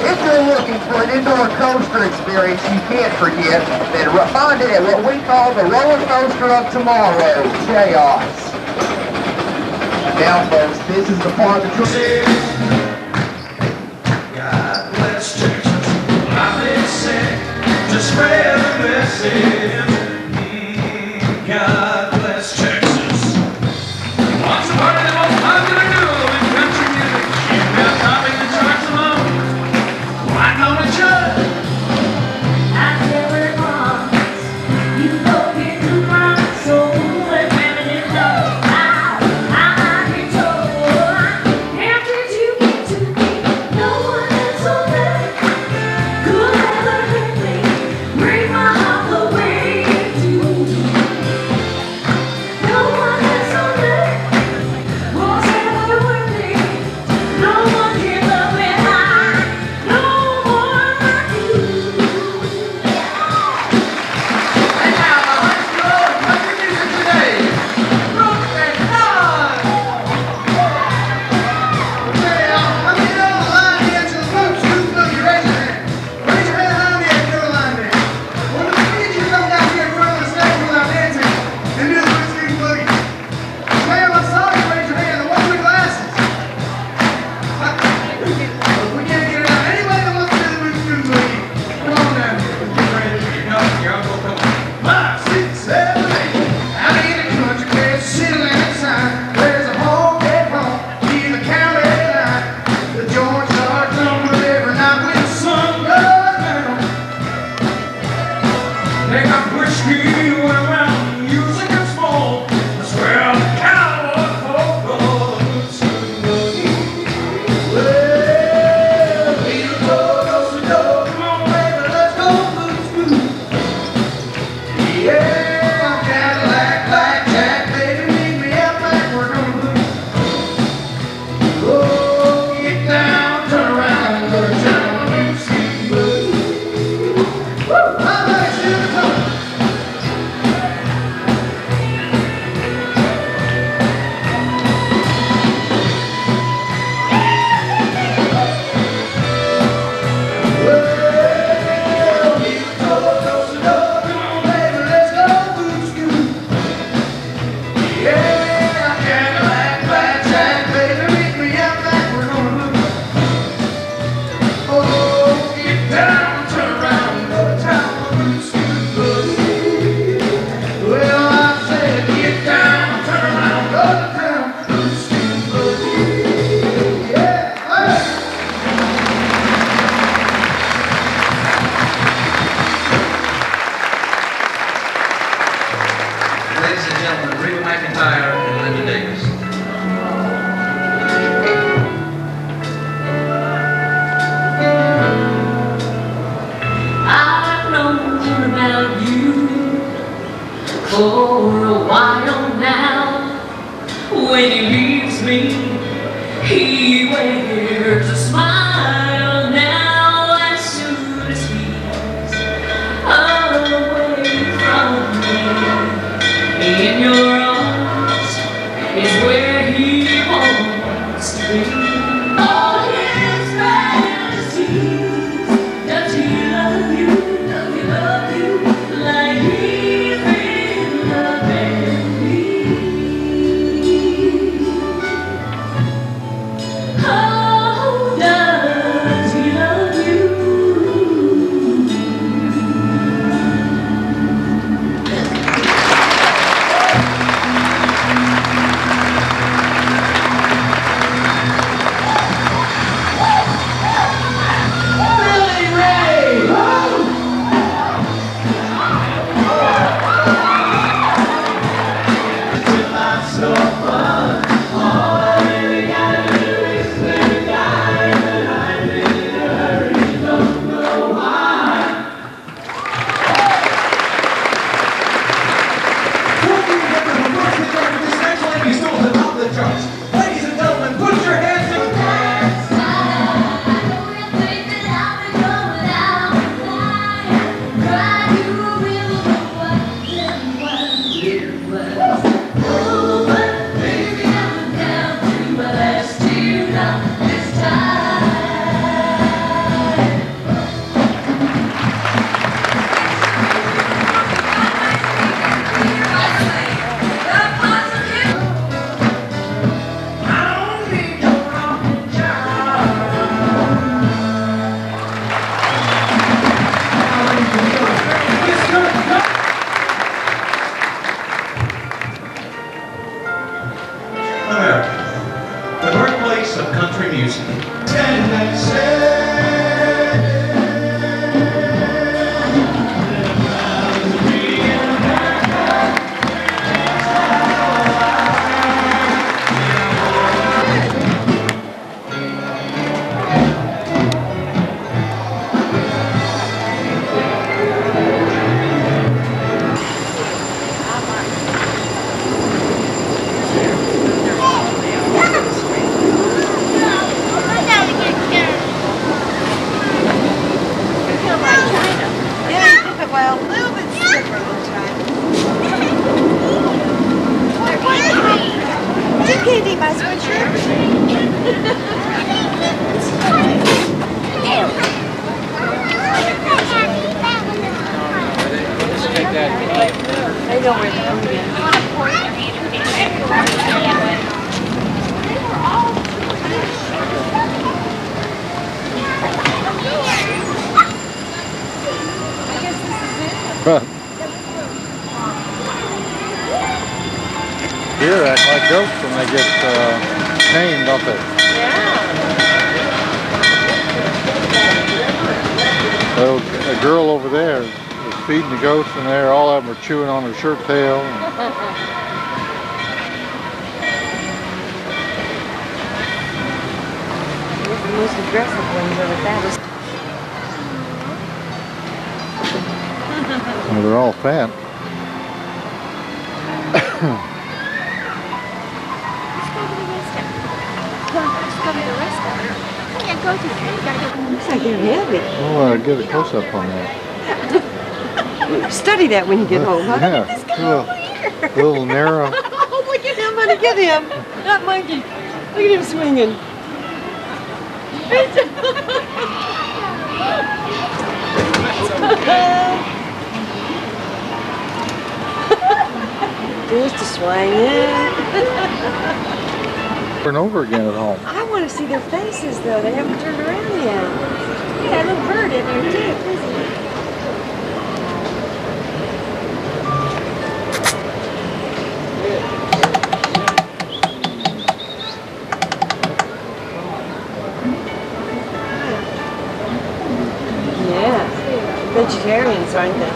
if you're looking for an indoor coaster experience you can't forget, then find it at what we call the roller coaster of tomorrow, Chaos. Now folks, this is the part that you'll... God bless Texas. I've been sent to spread the message. God bless Texas. What's the part of the most popular duo in country music? She's now topping the charts alone. Why not a judge? I never promised you don't get to my soul and feminine love. I get told, how did you get to me? No one else on that could ever hit me. Break my heart the way you do. No one else on that was ever worth me. No one can love me like no one like you. And now the high school of country music today, Brooke and Todd. Okay, let me know the line dancers, folks. Who's boogie? Raise your hand. Raise your hand high in the air if you're a line dancer. Well, we need you to come down here in front of the stage while I'm dancing and do the Boogie Boogie. Ma'am, I'm sorry, raise your hand. The one with the glasses. We can't get it out. Anybody that wants to do the Boogie Boogie, come on down here. Get ready to get up. Here, I'll go come on. 5, 6, 7, 8. Out in the country, there's a city limit sign. There's a home at home, near the county line. The joints are jumping every night when the sun goes down. They got whiskey around, music is small. That's where all the cowboy folk go. Well, Peter goes to go. Come on, baby, let's go boots. Yeah, I'm Cadillac, blackjack, baby, meet me out back, we're gonna boots. Oh, get down, turn around, go to town, boots, boots. I'm back to the top. Well, Peter goes to go. Come on, baby, let's go boots, yeah, I'm Cadillac, blackjack, baby, meet me out back, we're gonna boots. Oh, get down, turn around, go to town, boots, boots. Well, I said, get down, turn around, go to town, boots, boots. Yeah, hey. Ladies and gentlemen, Reba McEntire and Linda Davis. I've known about you for a while now. When he leaves me, he wears a smile now. As soon as he's away from me, in your arms is where he wants to be. All his fantasies, does he Deer act like goats when they get tamed, don't they? Well, a girl over there is feeding the goats in there. All of them are chewing on her shirt tail. The most aggressive ones are the fattest. Well, they're all fat. Can't go to there. You gotta go. Looks like they're heavy. Oh, get a close up on that. Study that when you get home, huh? Yeah, This guy over here. a little narrow. Oh, look at him, honey. Get him. That monkey. Look at him swinging. Just to swing in. Over and over again at home. I want to see their faces, though. They haven't turned around yet. Yeah, that little bird in there, too. Yeah, vegetarians, aren't they?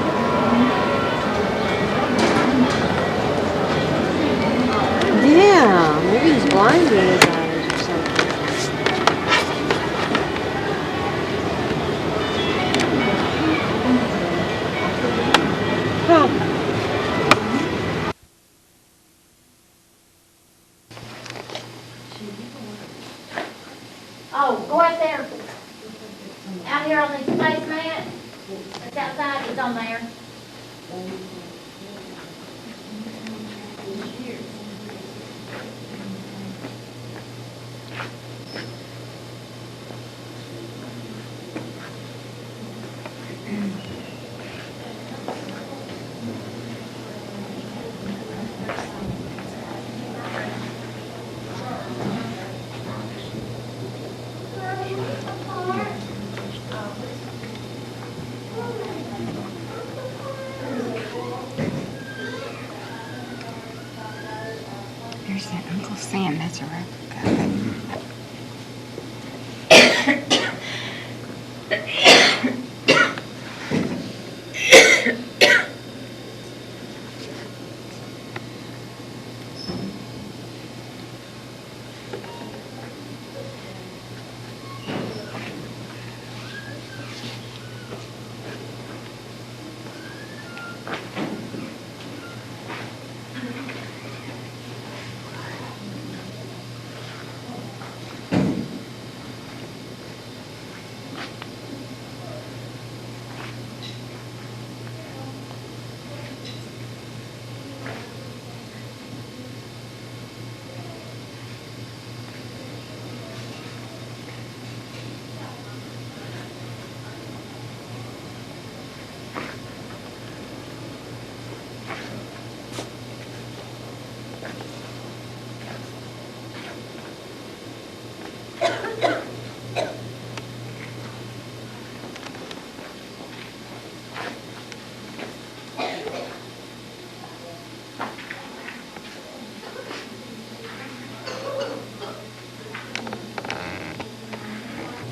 Yeah, maybe he's blind in his eyes or something. Huh. Oh, go out there. Out here on this placemat. It's outside, it's on there. There's that Uncle Sam, that's a replica.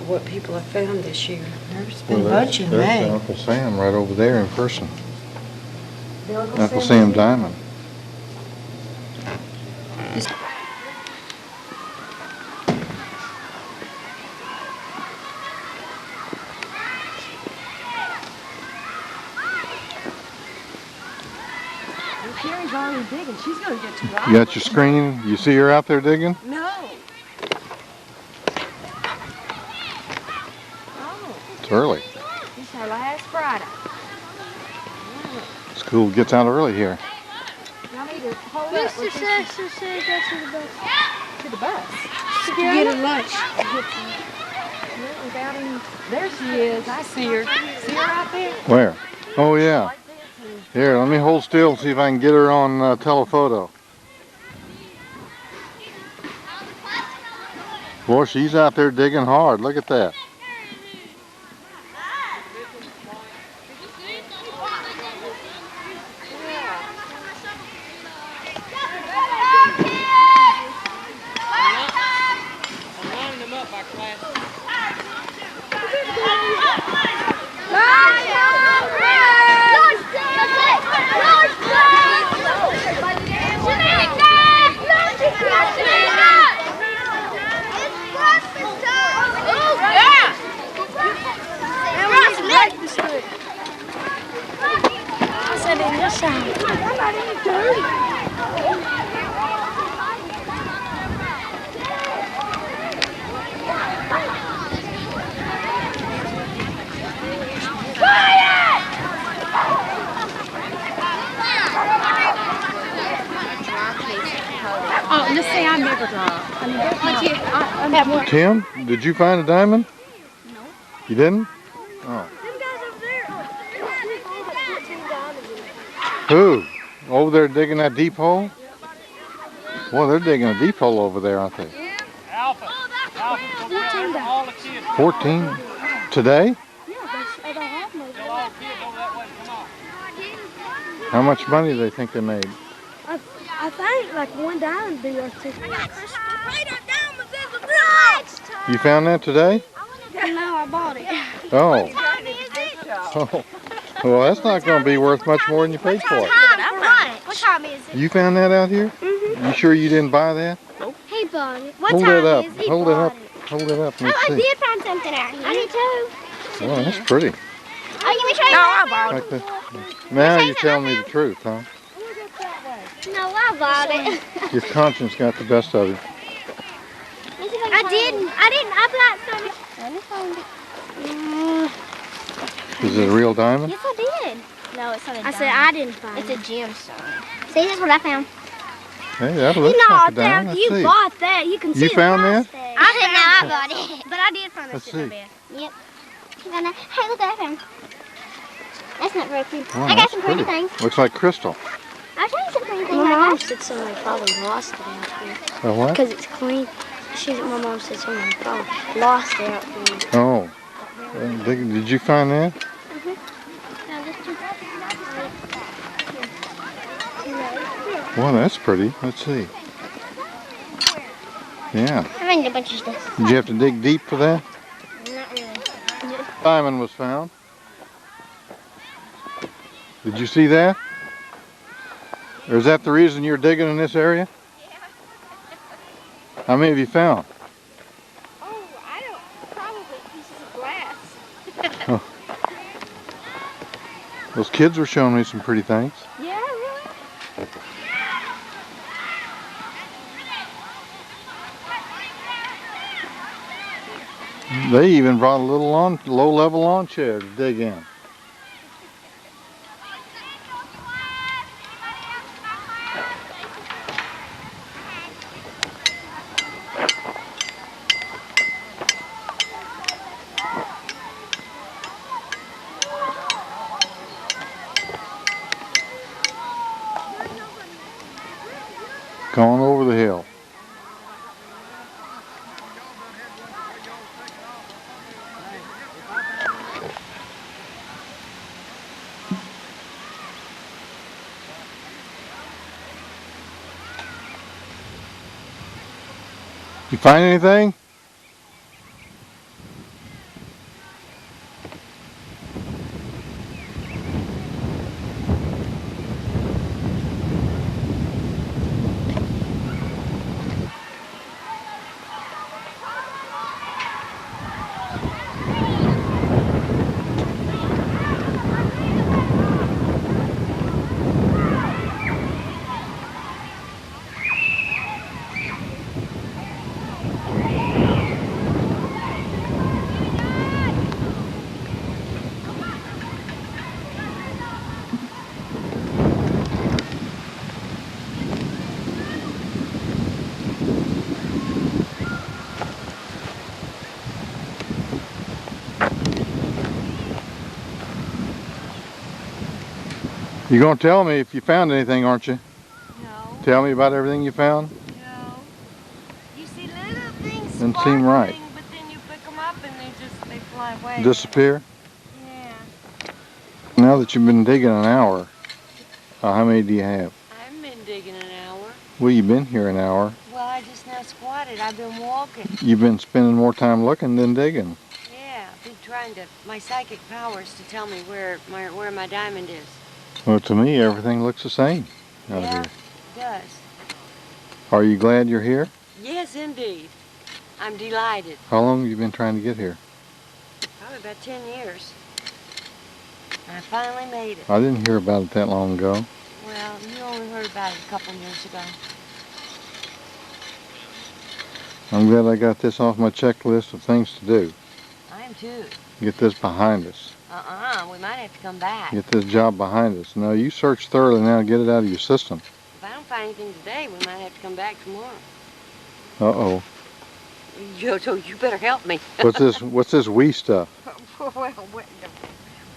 What people have found this year. There's been a bunch in There's May. Uncle Sam right over there in person. The Uncle Sam Diamond. Carrie's already digging. She's going to get too hot. You got your screen? You see her out there digging? No. It's early. It's our last Friday. School gets out early here. Y'all need to hold up. Mr. Sexter said go to the bus. To the bus. To get a lunch. Without him. There she is. I see her. See her out there? Where? Oh yeah. Here, let me hold still and see if I can get her on telephoto. Boy, she's out there digging hard. Look at that. Tim, did you find a diamond? No. You didn't? Oh. Them guys over there. Who? Over there digging that deep hole? Well, they're digging a deep hole over there, aren't they? Alpha. Alpha. 14 diamonds. All the kids. 14? Today? Yeah, they don't have no. Tell all the kids over that way to come on. How much money do they think they made? I think like one diamond be worth $2. You found that today? No, I bought it. Oh. Oh. Well, that's not going to be worth much more than you paid for it. What time is it? You found that out here? Mm-hmm. You sure you didn't buy that? He bought it. What Hold time it up. is it? Hold it up. Hold it up. Let's I see. did find something out here. I did too. Oh, that's pretty. Oh, you me show you? No, I bought Like this. Now you're telling me the truth, huh? No, I bought it. Your conscience got the best of you. I didn't. I bought some. I found it. Is it a real diamond? Yes, I did. No, it's not a diamond. I said I didn't find it. It's a gemstone. See, that's what I found. Hey, that looks You know, like a diamond. Let's you see. bought that. You can see You the found price that? tag. I didn't know I bought it. But I did find Let's this in see. my bed. Yep. Hey, look what I found. That's not very pretty. Wow, I got that's some pretty things. Looks like crystal. I'll show you some pretty things. My mom said somebody probably lost it out here. A what? Because it's clean. My mom said somebody probably lost it out here. Oh. Did you find that? Well, that's pretty. Let's see. Yeah. I found a bunch of stuff. Did you have to dig deep for that? Not really. Diamond was found. Did you see that? Or is that the reason you're digging in this area? How many have you found? Oh, I don't. Probably pieces of glass. Oh. Those kids were showing me some pretty things. Yeah, really? They even brought a little low-level lawn chair to dig in. Going over the hill. You find anything? You're going to tell me if you found anything, aren't you? No. Tell me about everything you found? No. You see little things Doesn't seem right. sparkling, but then you pick them up and they fly away. Disappear? Yeah. Now that you've been digging an hour, how many do you have? I haven't been digging an hour. Well, you've been here an hour. Well, I just now squatted. I've been walking. You've been spending more time looking than digging. Yeah, I've been trying my psychic powers to tell me where my diamond is. Well, to me, everything looks the same out Yeah, here. it does. Are you glad you're here? Yes, indeed. I'm delighted. How long have you been trying to get here? Probably about 10 years. I finally made it. I didn't hear about it that long ago. Well, you only heard about it a couple years ago. I'm glad I got this off my checklist of things to do. I am too. Get this behind us. We might have to come back. Get this job behind us. No, you search thoroughly now and get it out of your system. If I don't find anything today, we might have to come back tomorrow. Uh-oh. So you better help me. What's this wee stuff?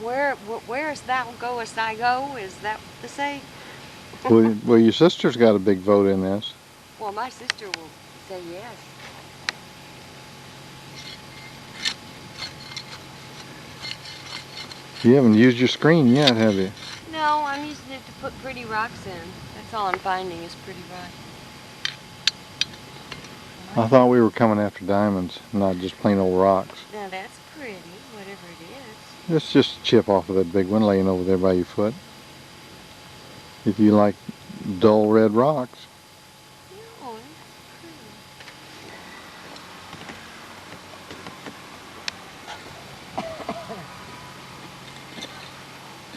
Well, where's thou goest I go? Is that what they say? Well, your sister's got a big vote in this. Well, my sister will say yes. You haven't used your screen yet, have you? No, I'm using it to put pretty rocks in. That's all I'm finding is pretty rocks. I thought we were coming after diamonds, not just plain old rocks. Now that's pretty, whatever it is. It's just a chip off of that big one laying over there by your foot. If you like dull red rocks. No,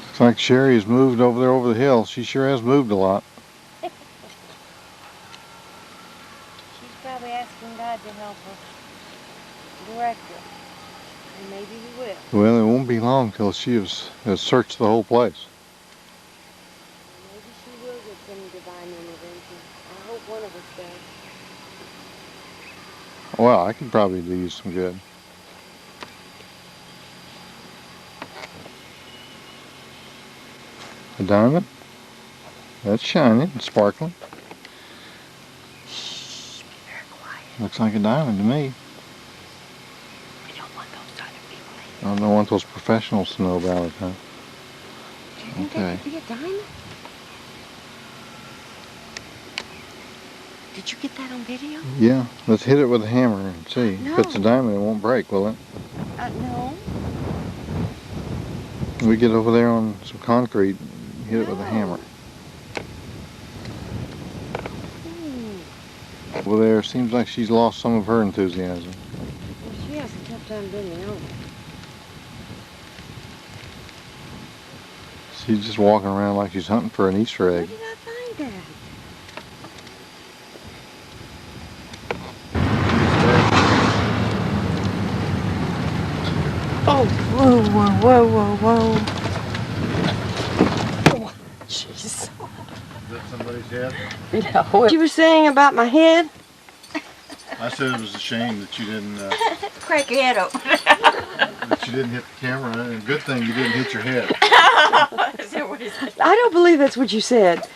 Looks like Sherry's moved over there over the hill. She sure has moved a lot. she's probably asking God to help her direct her. And maybe he will. Well, it won't be long till she has searched the whole place. Maybe she will get some divine intervention. I hope one of us does. Well, I could probably do you some good. A diamond? That's shining and sparkling. Shh, be very quiet. Looks like a diamond to me. We don't want those other people. I don't want those professionals to know about it, huh? Do you think that could be a diamond? Did you get that on video? Yeah, let's hit it with a hammer and see. No. If it's a diamond, it won't break, will it? No. We get over there on some concrete, hit it with a hammer. Over there, seems like she's lost some of her enthusiasm. Well, she has a tough time bending over. She's just walking around like she's hunting for an Easter egg. Where did I find that? Oh, whoa, whoa, whoa, whoa, whoa. Oh, jeez. Is that somebody's head? No. What you were saying about my head? I said it was a shame that you didn't Crack your head open. that you didn't hit the camera. And a good thing you didn't hit your head. I don't believe that's what you said.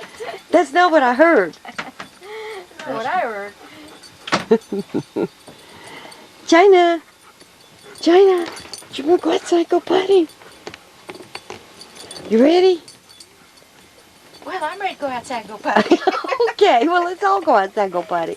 That's not what I heard. What I heard. China! China! You want to go outside, go potty? You ready? Well, I'm ready to go outside and go potty. Okay, well, let's all go outside and go potty.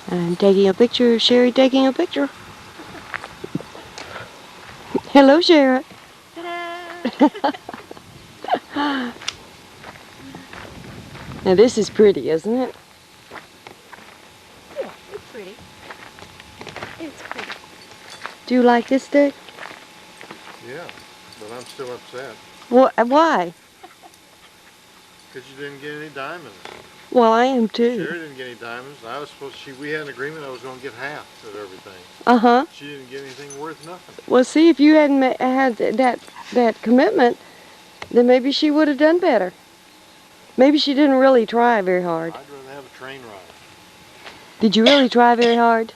I'm taking a picture of Sherry taking a picture. Hello, Sherry. Now this is pretty, isn't it? Yeah, it's pretty. It's pretty. Do you like this stick? Yeah, but I'm still upset. Why? Because you didn't get any diamonds. Well, I am too. Sherry didn't get any diamonds. I was supposed to, we had an agreement I was going to get half of everything. Uh-huh. She didn't get anything worth nothing. Well, see, if you hadn't had that commitment, then maybe she would have done better. Maybe she didn't really try very hard. I'd rather have a train ride. Did you really try very hard?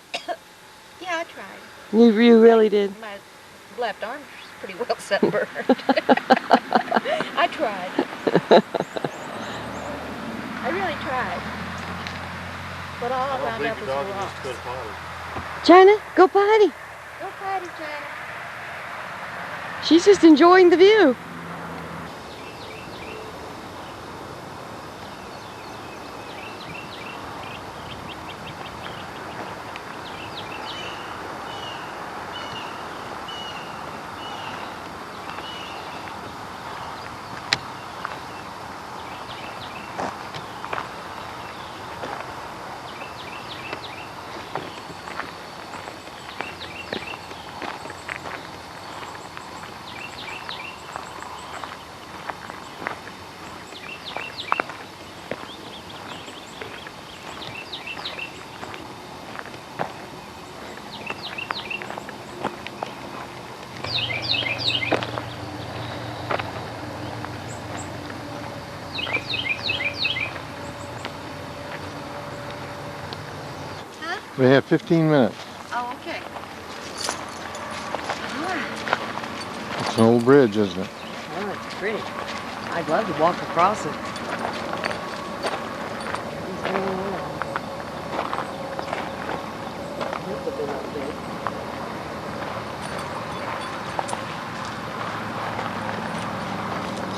Yeah, I tried. You really did. My left arm's pretty well sunburned. I tried. I really tried. But all I found out was the rocks. Go to potty. China, go potty. Go potty, China. She's just enjoying the view. We have 15 minutes. Oh, okay. It's an old bridge, isn't it? Oh, it's pretty. I'd love to walk across it.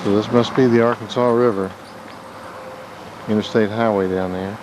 So this must be the Arkansas River. Interstate highway down there.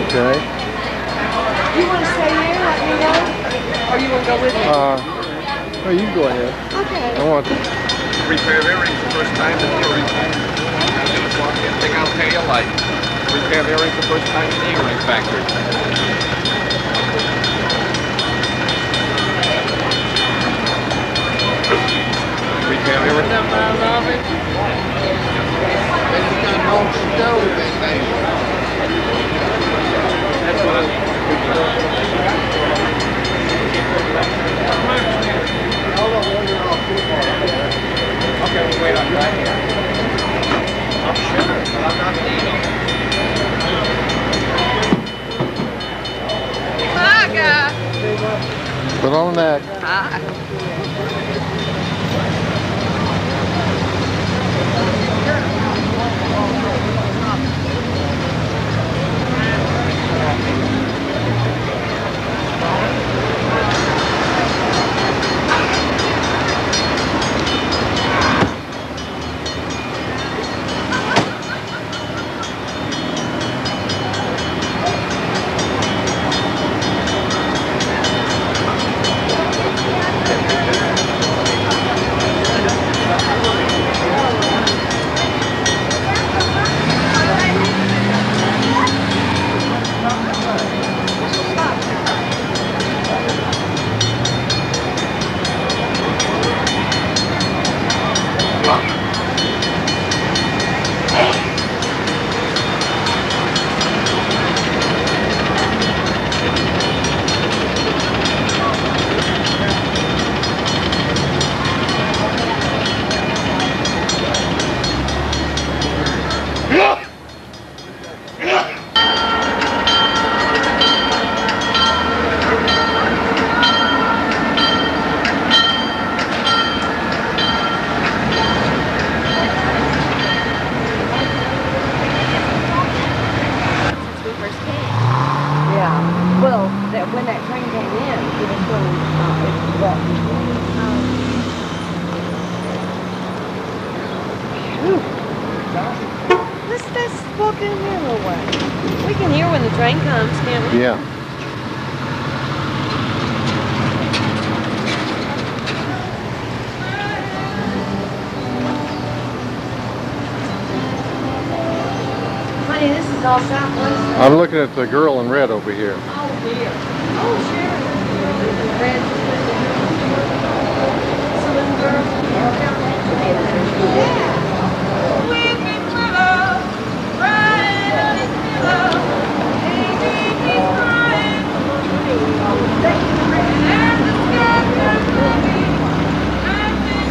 Okay. You want to stay here, let me know? Or you want to go with me? Oh, you go ahead. Okay. I want to. Repair earrings the first time in the earring factory. Take out tail light. Repair earrings the first time in the earring factory. Repair earrings. That's what okay, we'll wait on that. I'm sure, but I'm not leaving. Hi, guy. Put on that. Hi. came in. It was when it brought people. Let's walk in here a little way. We can hear when the train comes, can't we? Yeah. Honey, this is all Southwest. I'm looking at the girl in red over here. Oh dear. Oh sure. Red. Saloon girl. Yeah. Weeping willow, crying on his pillow, baby he's crying. And as the sky turns gloomy, I think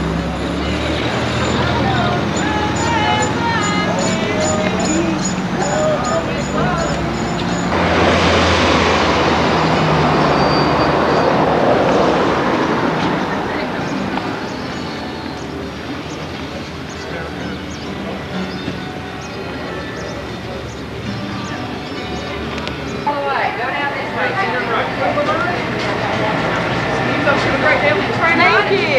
Thank you.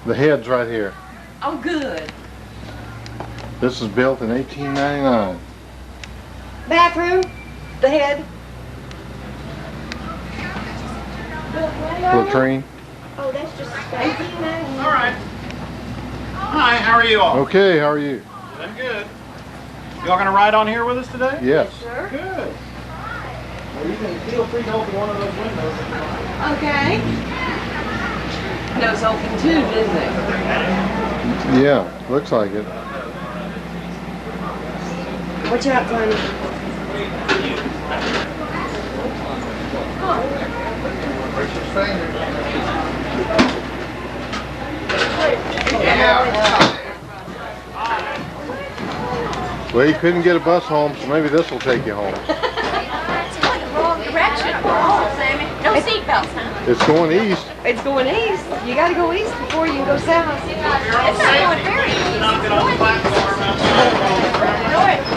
The head's right here. Oh, good. This was built in 1899. Bathroom. The head. Latrine. Oh, that's just 1899. All right. Hi, how are you all? Okay, how are you? I'm good. Y'all gonna ride on here with us today? Yes. Sure. Good. Well, you can feel free to open one of those windows if you like. Okay. Those open too, didn't they? Yeah, looks like it. Watch out, Tony. Well, you couldn't get a bus home, so maybe this will take you home. It's going the wrong direction. Oh, Sammy. No seatbelts, huh? It's going east. It's going east. You gotta go east before you can go south. It's not going very easy. It's going north.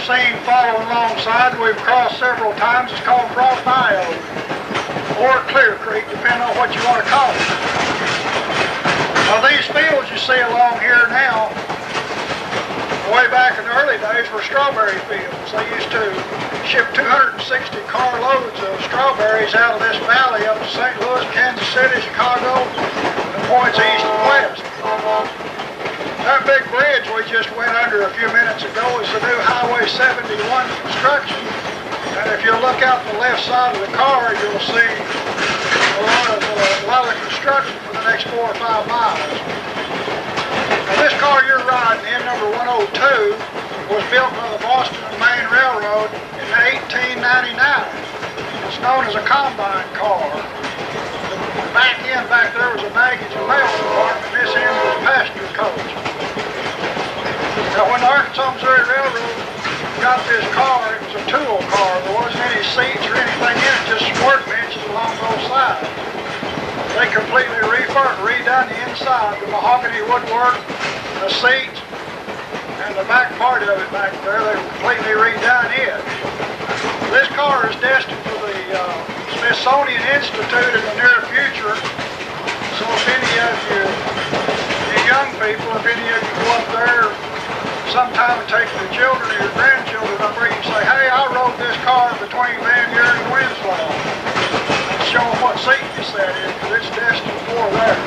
seen following alongside, we've crossed several times. It's called Broad Bayou or Clear Creek, depending on what you want to call it. Now these fields you see along here now, way back in the early days were strawberry fields. They used to ship 260 carloads of strawberries out of this valley up to St. Louis, Kansas City, Chicago, and points east and west. That big bridge we just went under a few minutes ago is the new Highway 71 construction. And if you look out the left side of the car, you'll see a lot of construction for the next 4 or 5 miles. Now this car you're riding in, number 102, was built by the Boston and Maine Railroad in 1899. It's known as a combine car. The back end back there was a baggage and mail compartment, and this end was a passenger coach. Now when the Arkansas Missouri Railroad got this car, it was a tool car. There wasn't any seats or anything in it, just workbenches along both sides. They completely redone the inside, the mahogany woodwork, the seats, and the back part of it back there. They completely redone it. This car is destined for the Smithsonian Institute in the near future. So if any of you young people, if any of you go up there sometime and take your children or your grandchildren up there, you can say, hey, I rode this car between VanBuren and Winslow. And show them what seat you sat in, because it's destined for there.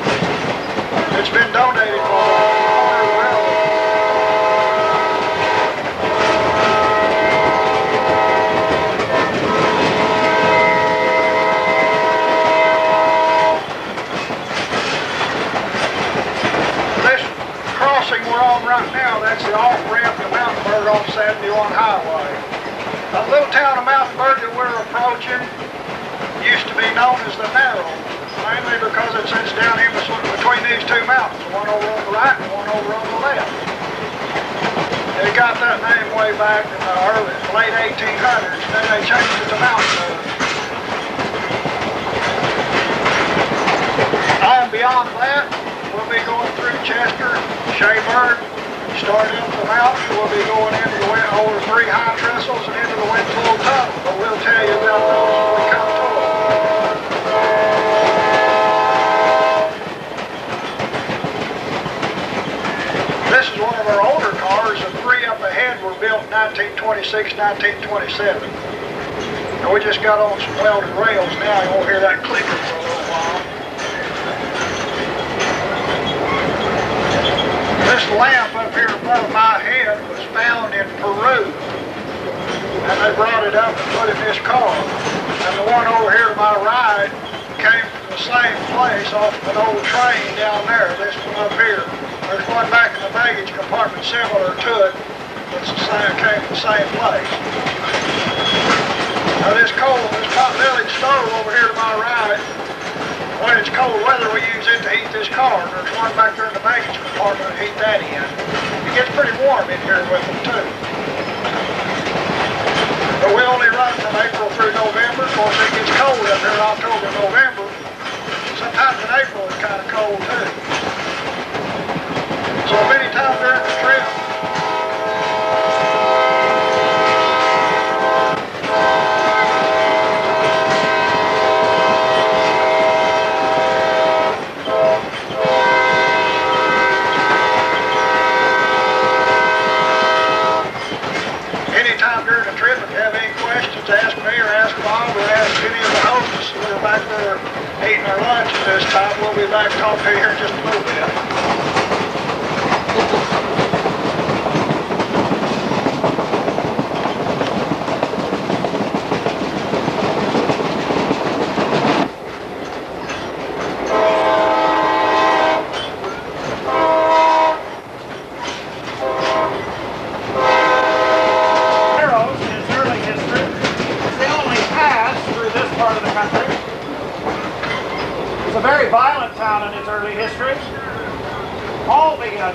It's been donated for the railroad. We're on right now, that's the off-ramp to Mountainburg on 71 Highway. The little town of Mountainburg that we're approaching used to be known as the Narrow, mainly because it sits down in between these two mountains, one over on the right and one over on the left. They got that name way back in the late 1800s, then they changed it to Mountainburg. And beyond that, we'll be going through Chester, Shayburg, start up the mountain. We'll be going into the over 3 high trestles and into the Winslow Tunnel. But we'll tell you about those when we come to them. This is one of our older cars. The 3 up ahead were built in 1926, 1927. And we just got on some welded rails now. You won't hear that clicking for a little while. This lamp up here above my head was found in Peru, and they brought it up and put it in this car. And the one over here to my right came from the same place off of an old train down there. This one up here. There's one back in the baggage compartment similar to it, but came from the same place. Now this pot-bellied stove over here to my right, when it's cold weather, we use it to heat this car. There's one back there in the baggage compartment to heat that in. It gets pretty warm in here with them too. But we only run from April through November. Of course, it gets cold up here in October, November. Sometimes in April it's kind of cold too. So if any time during the trip, ask me or ask Bob or ask any of the hosts that are back there eating our lunch at this time. We'll be back talking to you here in just a little bit.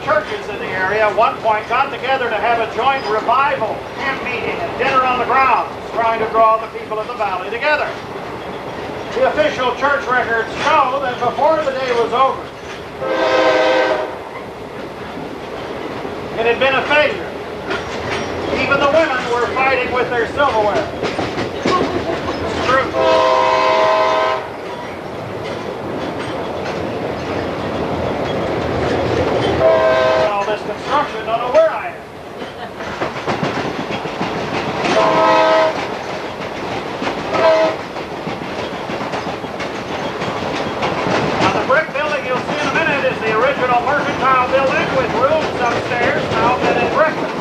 Churches in the area at one point got together to have a joint revival camp meeting and dinner on the grounds, trying to draw the people of the valley together. The official church records show that before the day was over, it had been a failure. Even the women were fighting with their silverware. It's true. All this construction, don't know where I am. Now the brick building you'll see in a minute is the original mercantile building with rooms upstairs, now bed and breakfast.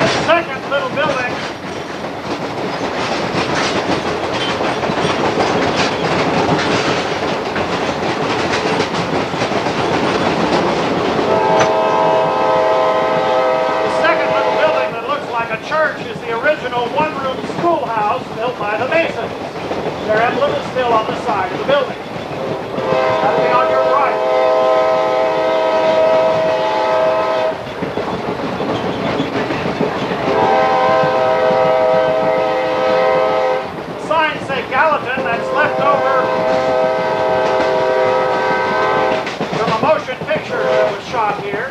The second little building church is the original one-room schoolhouse built by the Masons. Their emblem is still on the side of the building. That'll be on your right. The signs say Gallatin, that's left over from a motion picture that was shot here.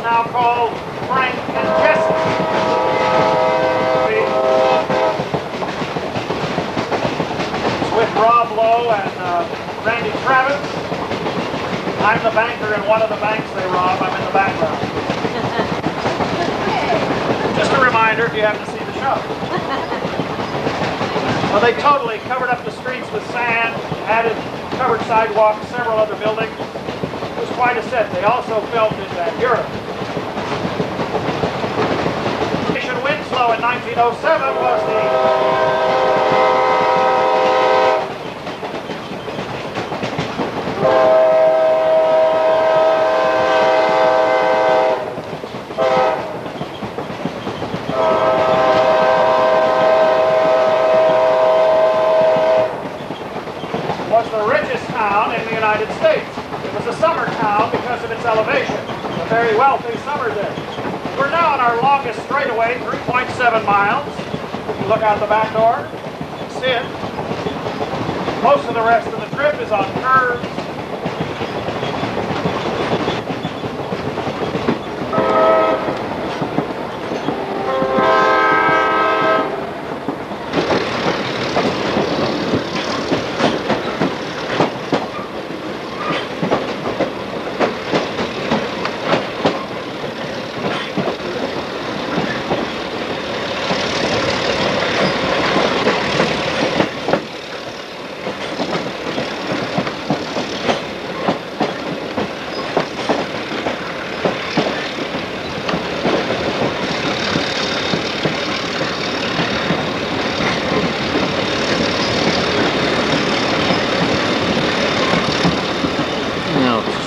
Now called Frank and Jesse. It's with Rob Lowe and Randy Travis. I'm the banker in one of the banks they rob. I'm in the background. Just a reminder if you haven't seen the show. Well, they totally covered up the streets with sand, added covered sidewalks, several other buildings. It was quite a set. They also filmed in Europe. Winslow in 1907 was the richest town in the United States. It was a summer town because of its elevation. A very wealthy summer day. We're now on our longest straightaway, 3.7 miles. If you look out the back door, you see it. Most of the rest of the trip is on curves.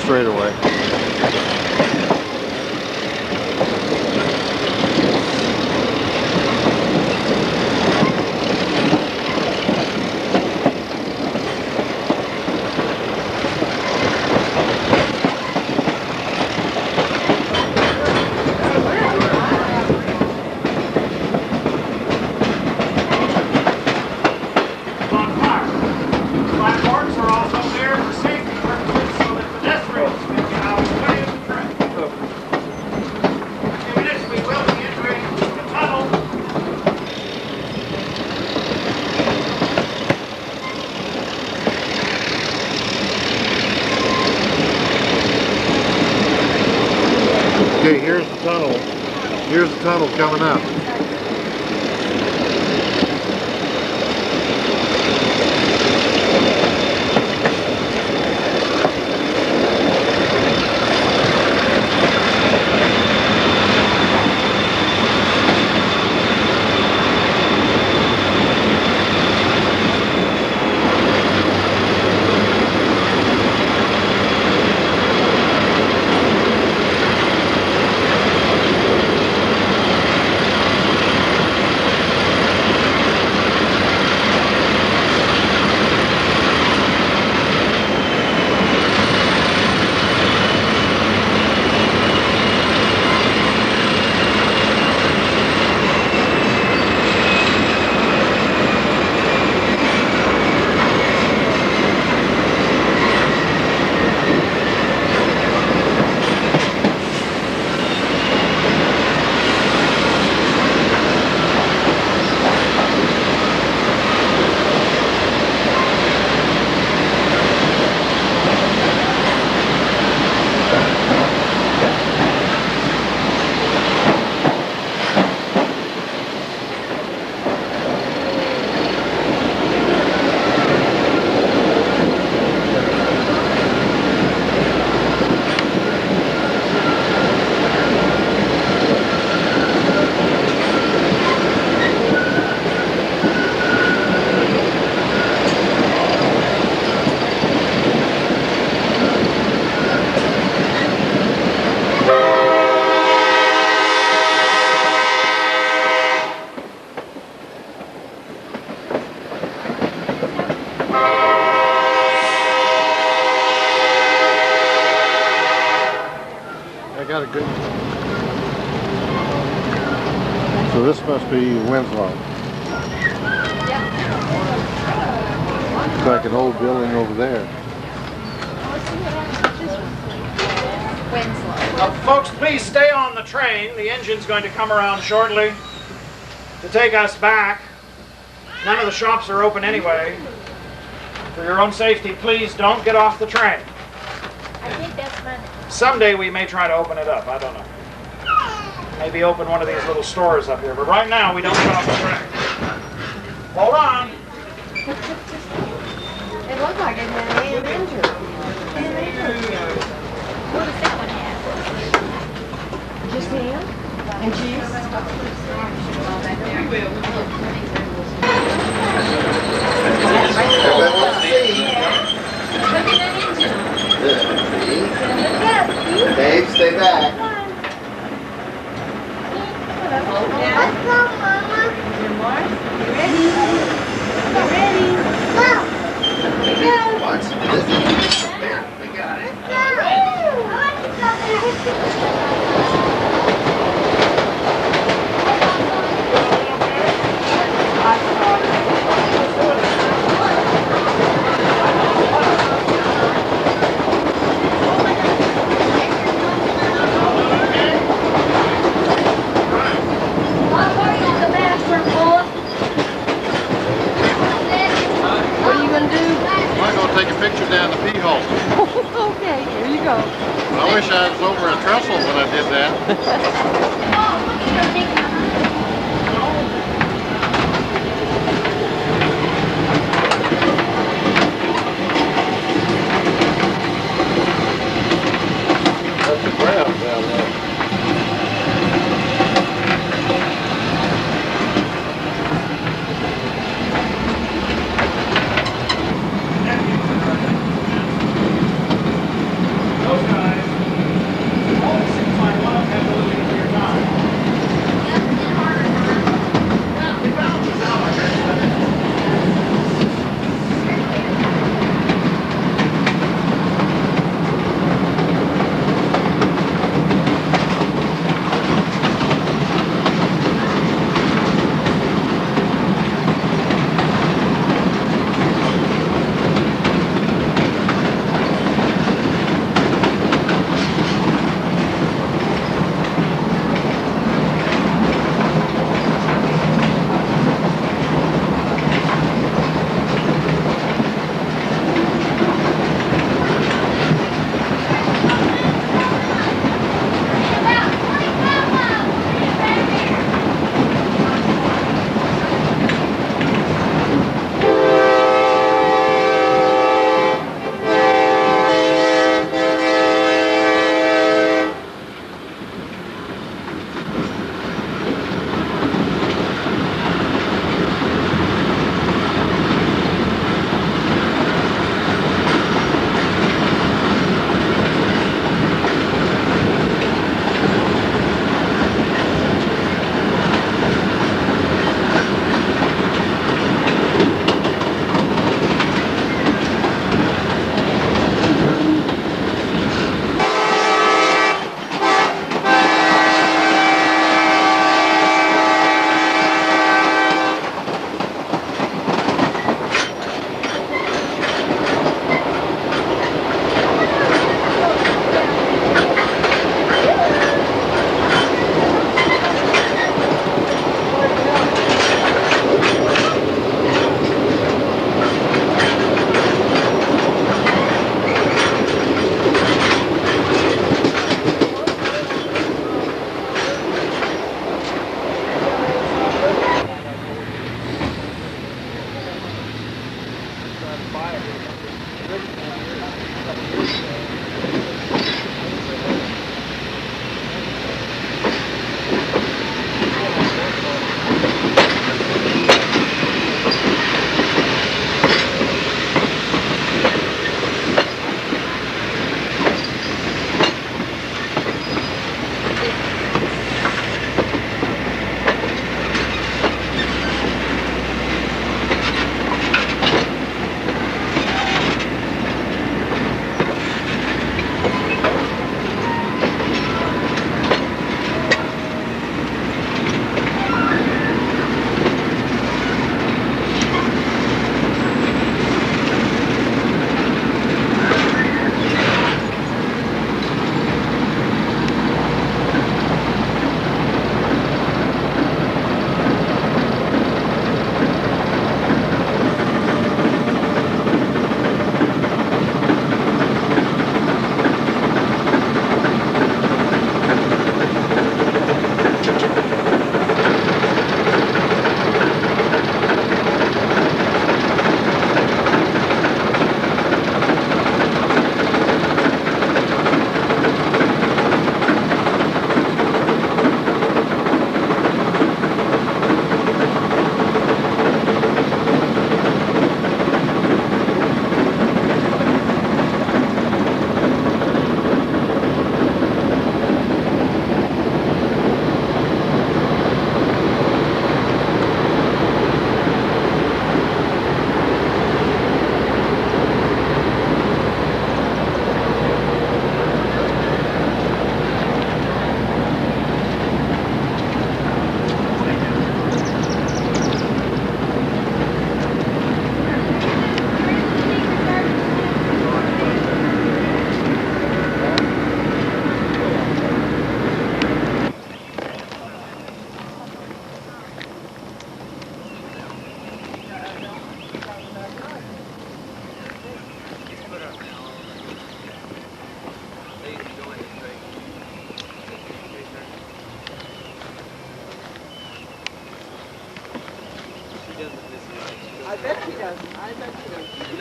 Straight away. Platforms are also there for safety purposes so that pedestrians can get out of the way of the train. In a few minutes we will be entering the tunnel. Okay, here's the tunnel. Here's the tunnel coming up. got a good. So this must be Winslow. It's like an old building over there. Folks, please stay on the train. The engine's going to come around shortly to take us back. None of the shops are open anyway. For your own safety, please don't get off the train. I think that's money. Someday we may try to open it up. I don't know. Maybe open one of these little stores up here. But right now, we don't get off the train. Hold on. It looked like it had an injury. What does that one have? Just him? And cheese? Dave, stay back. Watch this. There, we got it. What are you gonna do? I'm gonna take a picture down the pee hole. Okay, here you go. I wish I was over a trestle when I did that. That's the ground down there. Those guys, all it seems like one of them had a little bit of your time.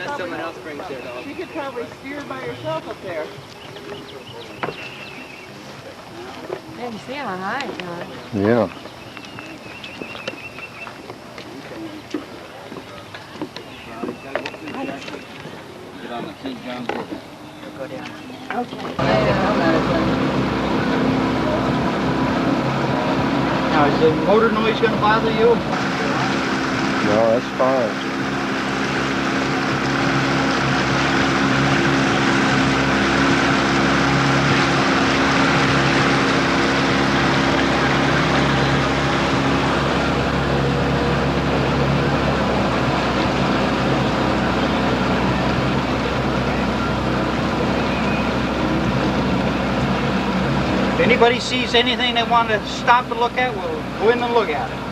unless someone else brings their dog. She could probably steer by herself up there. Yeah, you see how high it goes. Yeah. Get on the St. John's River. Go down. Okay. Now, is the motor noise going to bother you? No, that's fine. If anybody sees anything they want to stop to look at, we'll go in and look at it.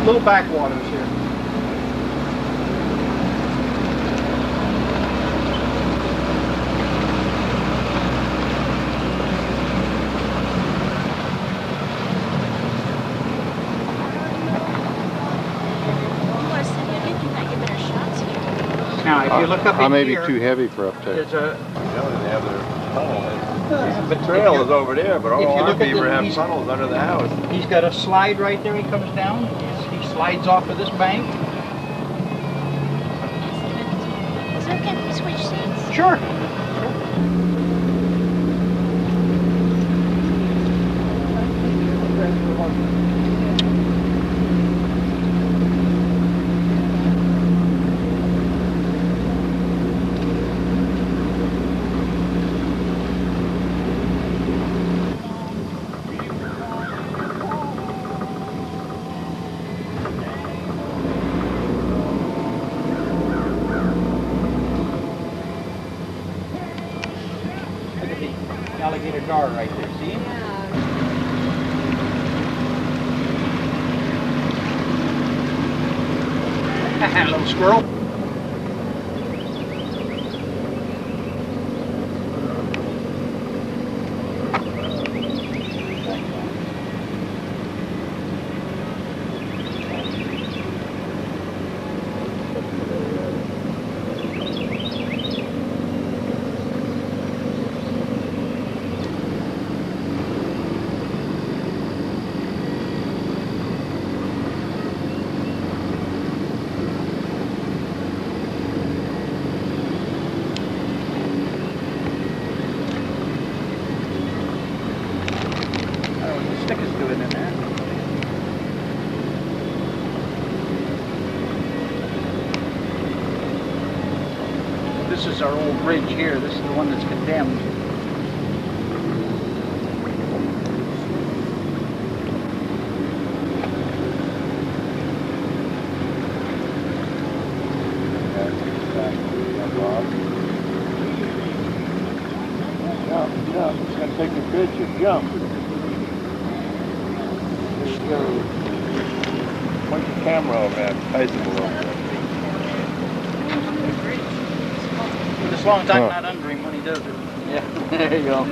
Little backwaters here. Now, if you look up I in may be here, too heavy for up there. there's a. The trail is over there, but If you all our look at beaver the- have he's- tunnels under the house. He's got a slide right there. He comes down. He slides off of this bank. Is it okay if we switch seats? Sure. Look at the alligator gar right there. See him? Little squirrel. Stick is good in there. This is our old bridge here. This is the one that's condemned. Jump, jump. It's going to take a picture. Jump. There you go. Point your camera over there. Bicycle over there. This long time Huh. not under him when he does it. Yeah, there you go.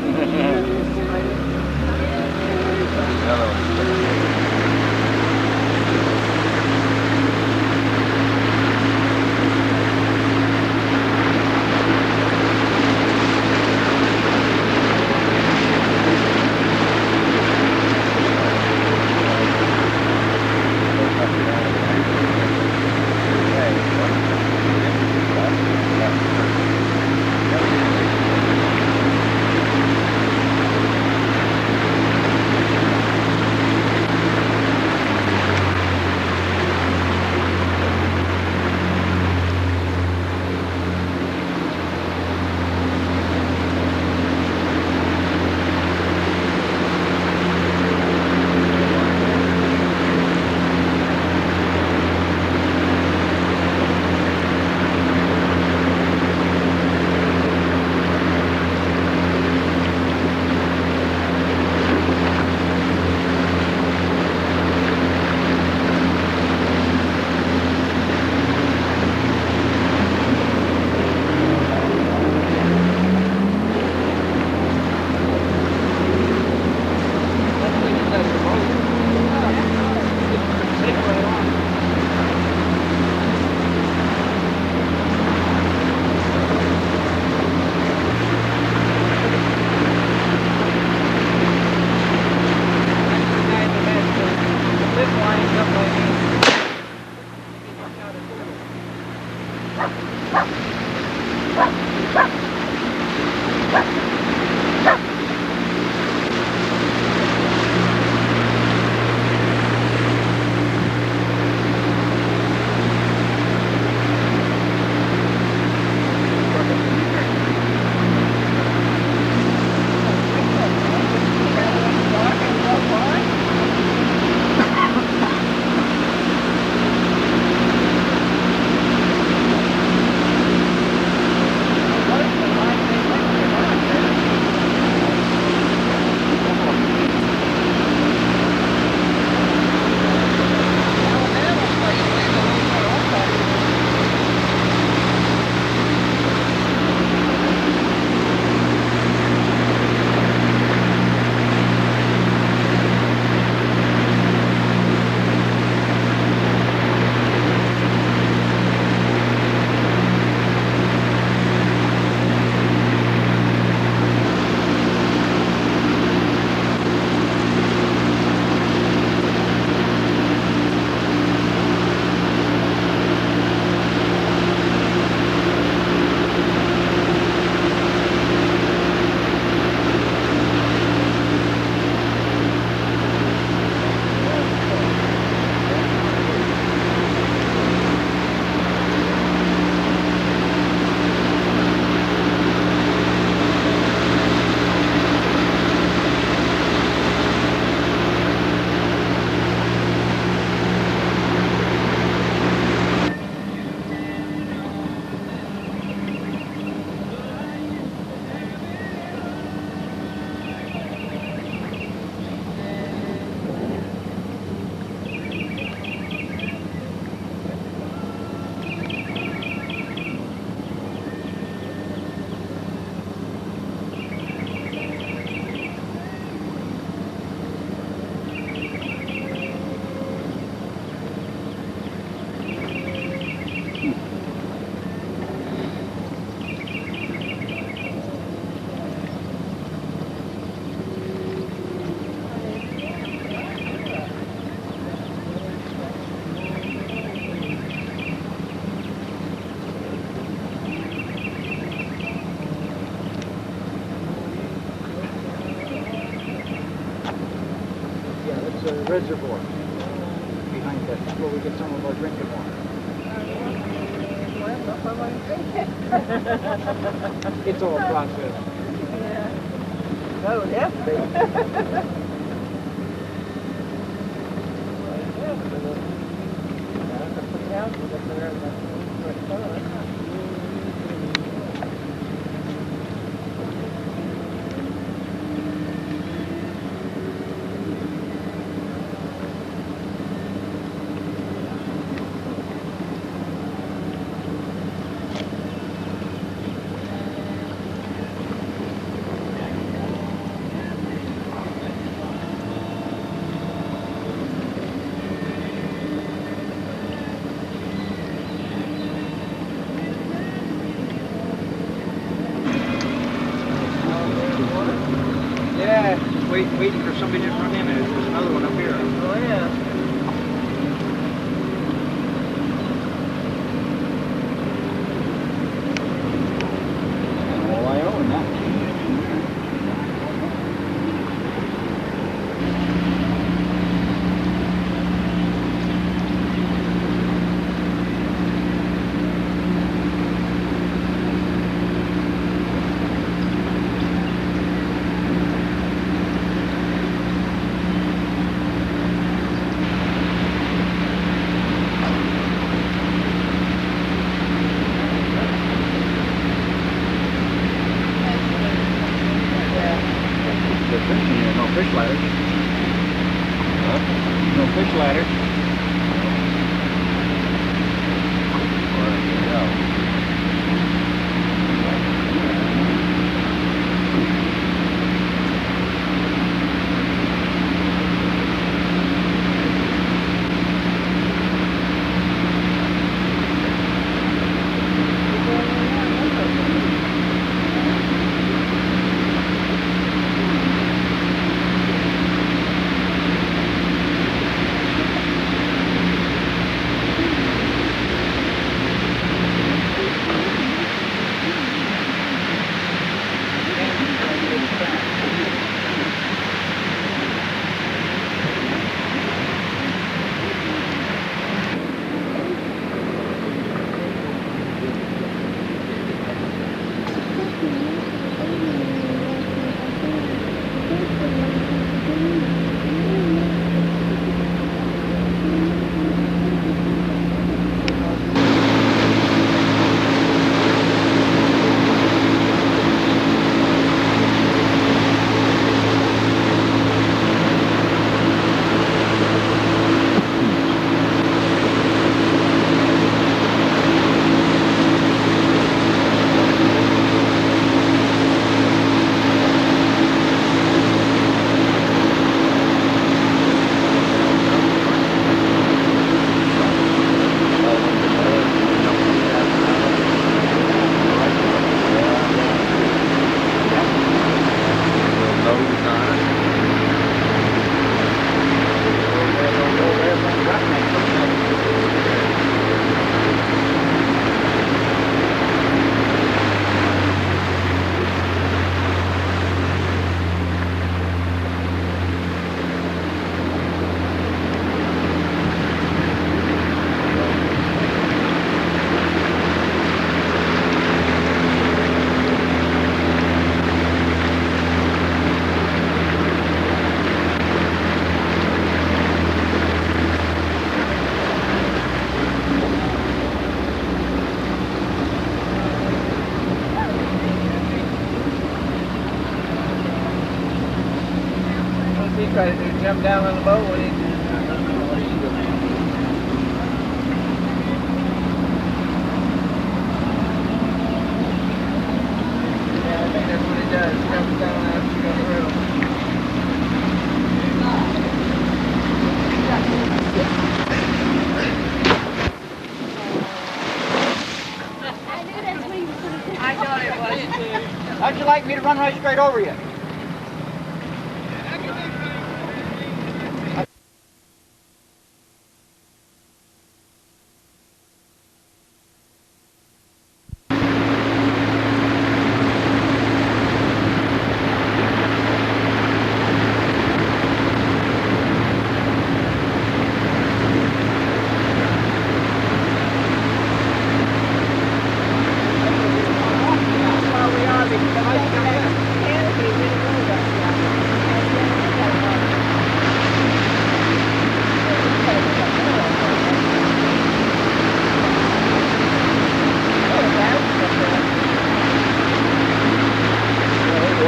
reservoir behind that. That's where we get some of our drinking water. It's all processed. That would have to be. Yeah, waiting for somebody to run in. There's another one up here. Oh, yeah. All I own now. No fish ladder. No fish ladder. Try to jump down on the boat when he... Yeah, I think that's what he does. Jumps down after you go through. I thought it was too. How'd you like me to run right straight over you?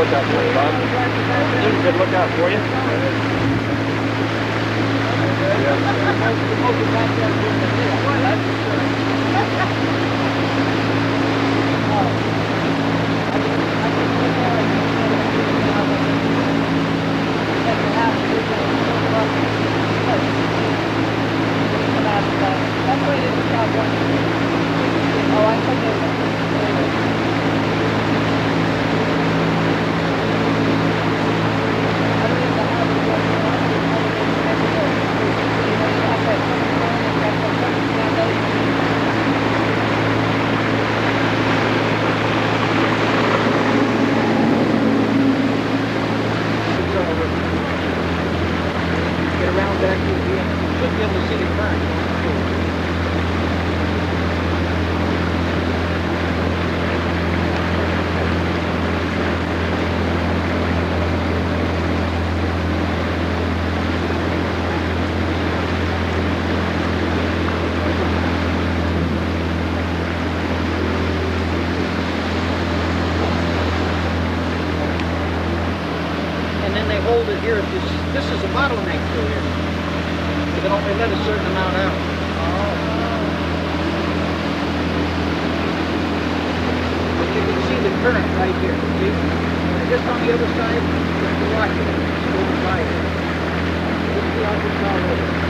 lookout for you, Bob. Good lookout for you. Hold it here. This is a bottleneck through here. They can only let a certain amount out. But you can see the current right here. See? Just on the other side, there's the rocket. It's going by here. This is the rocket all over.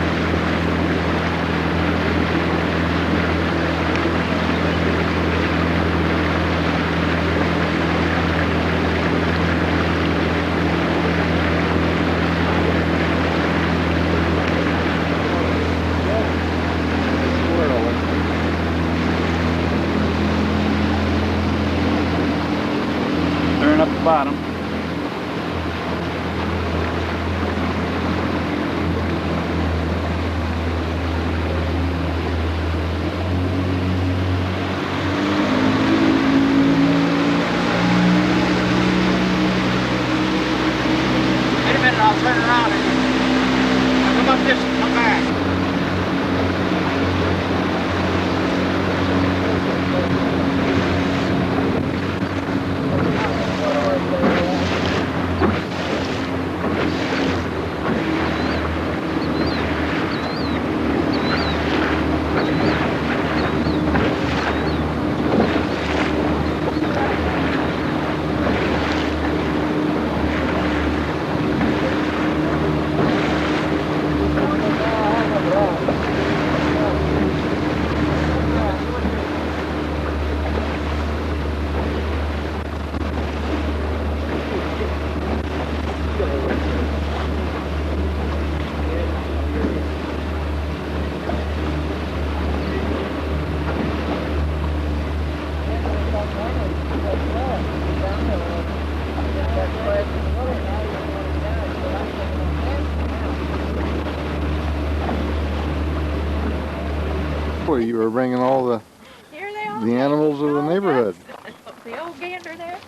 Up the bottom. Wait a minute, I'll turn around and come up this and come back. You were bringing all the animals of the neighborhood. The old gander there.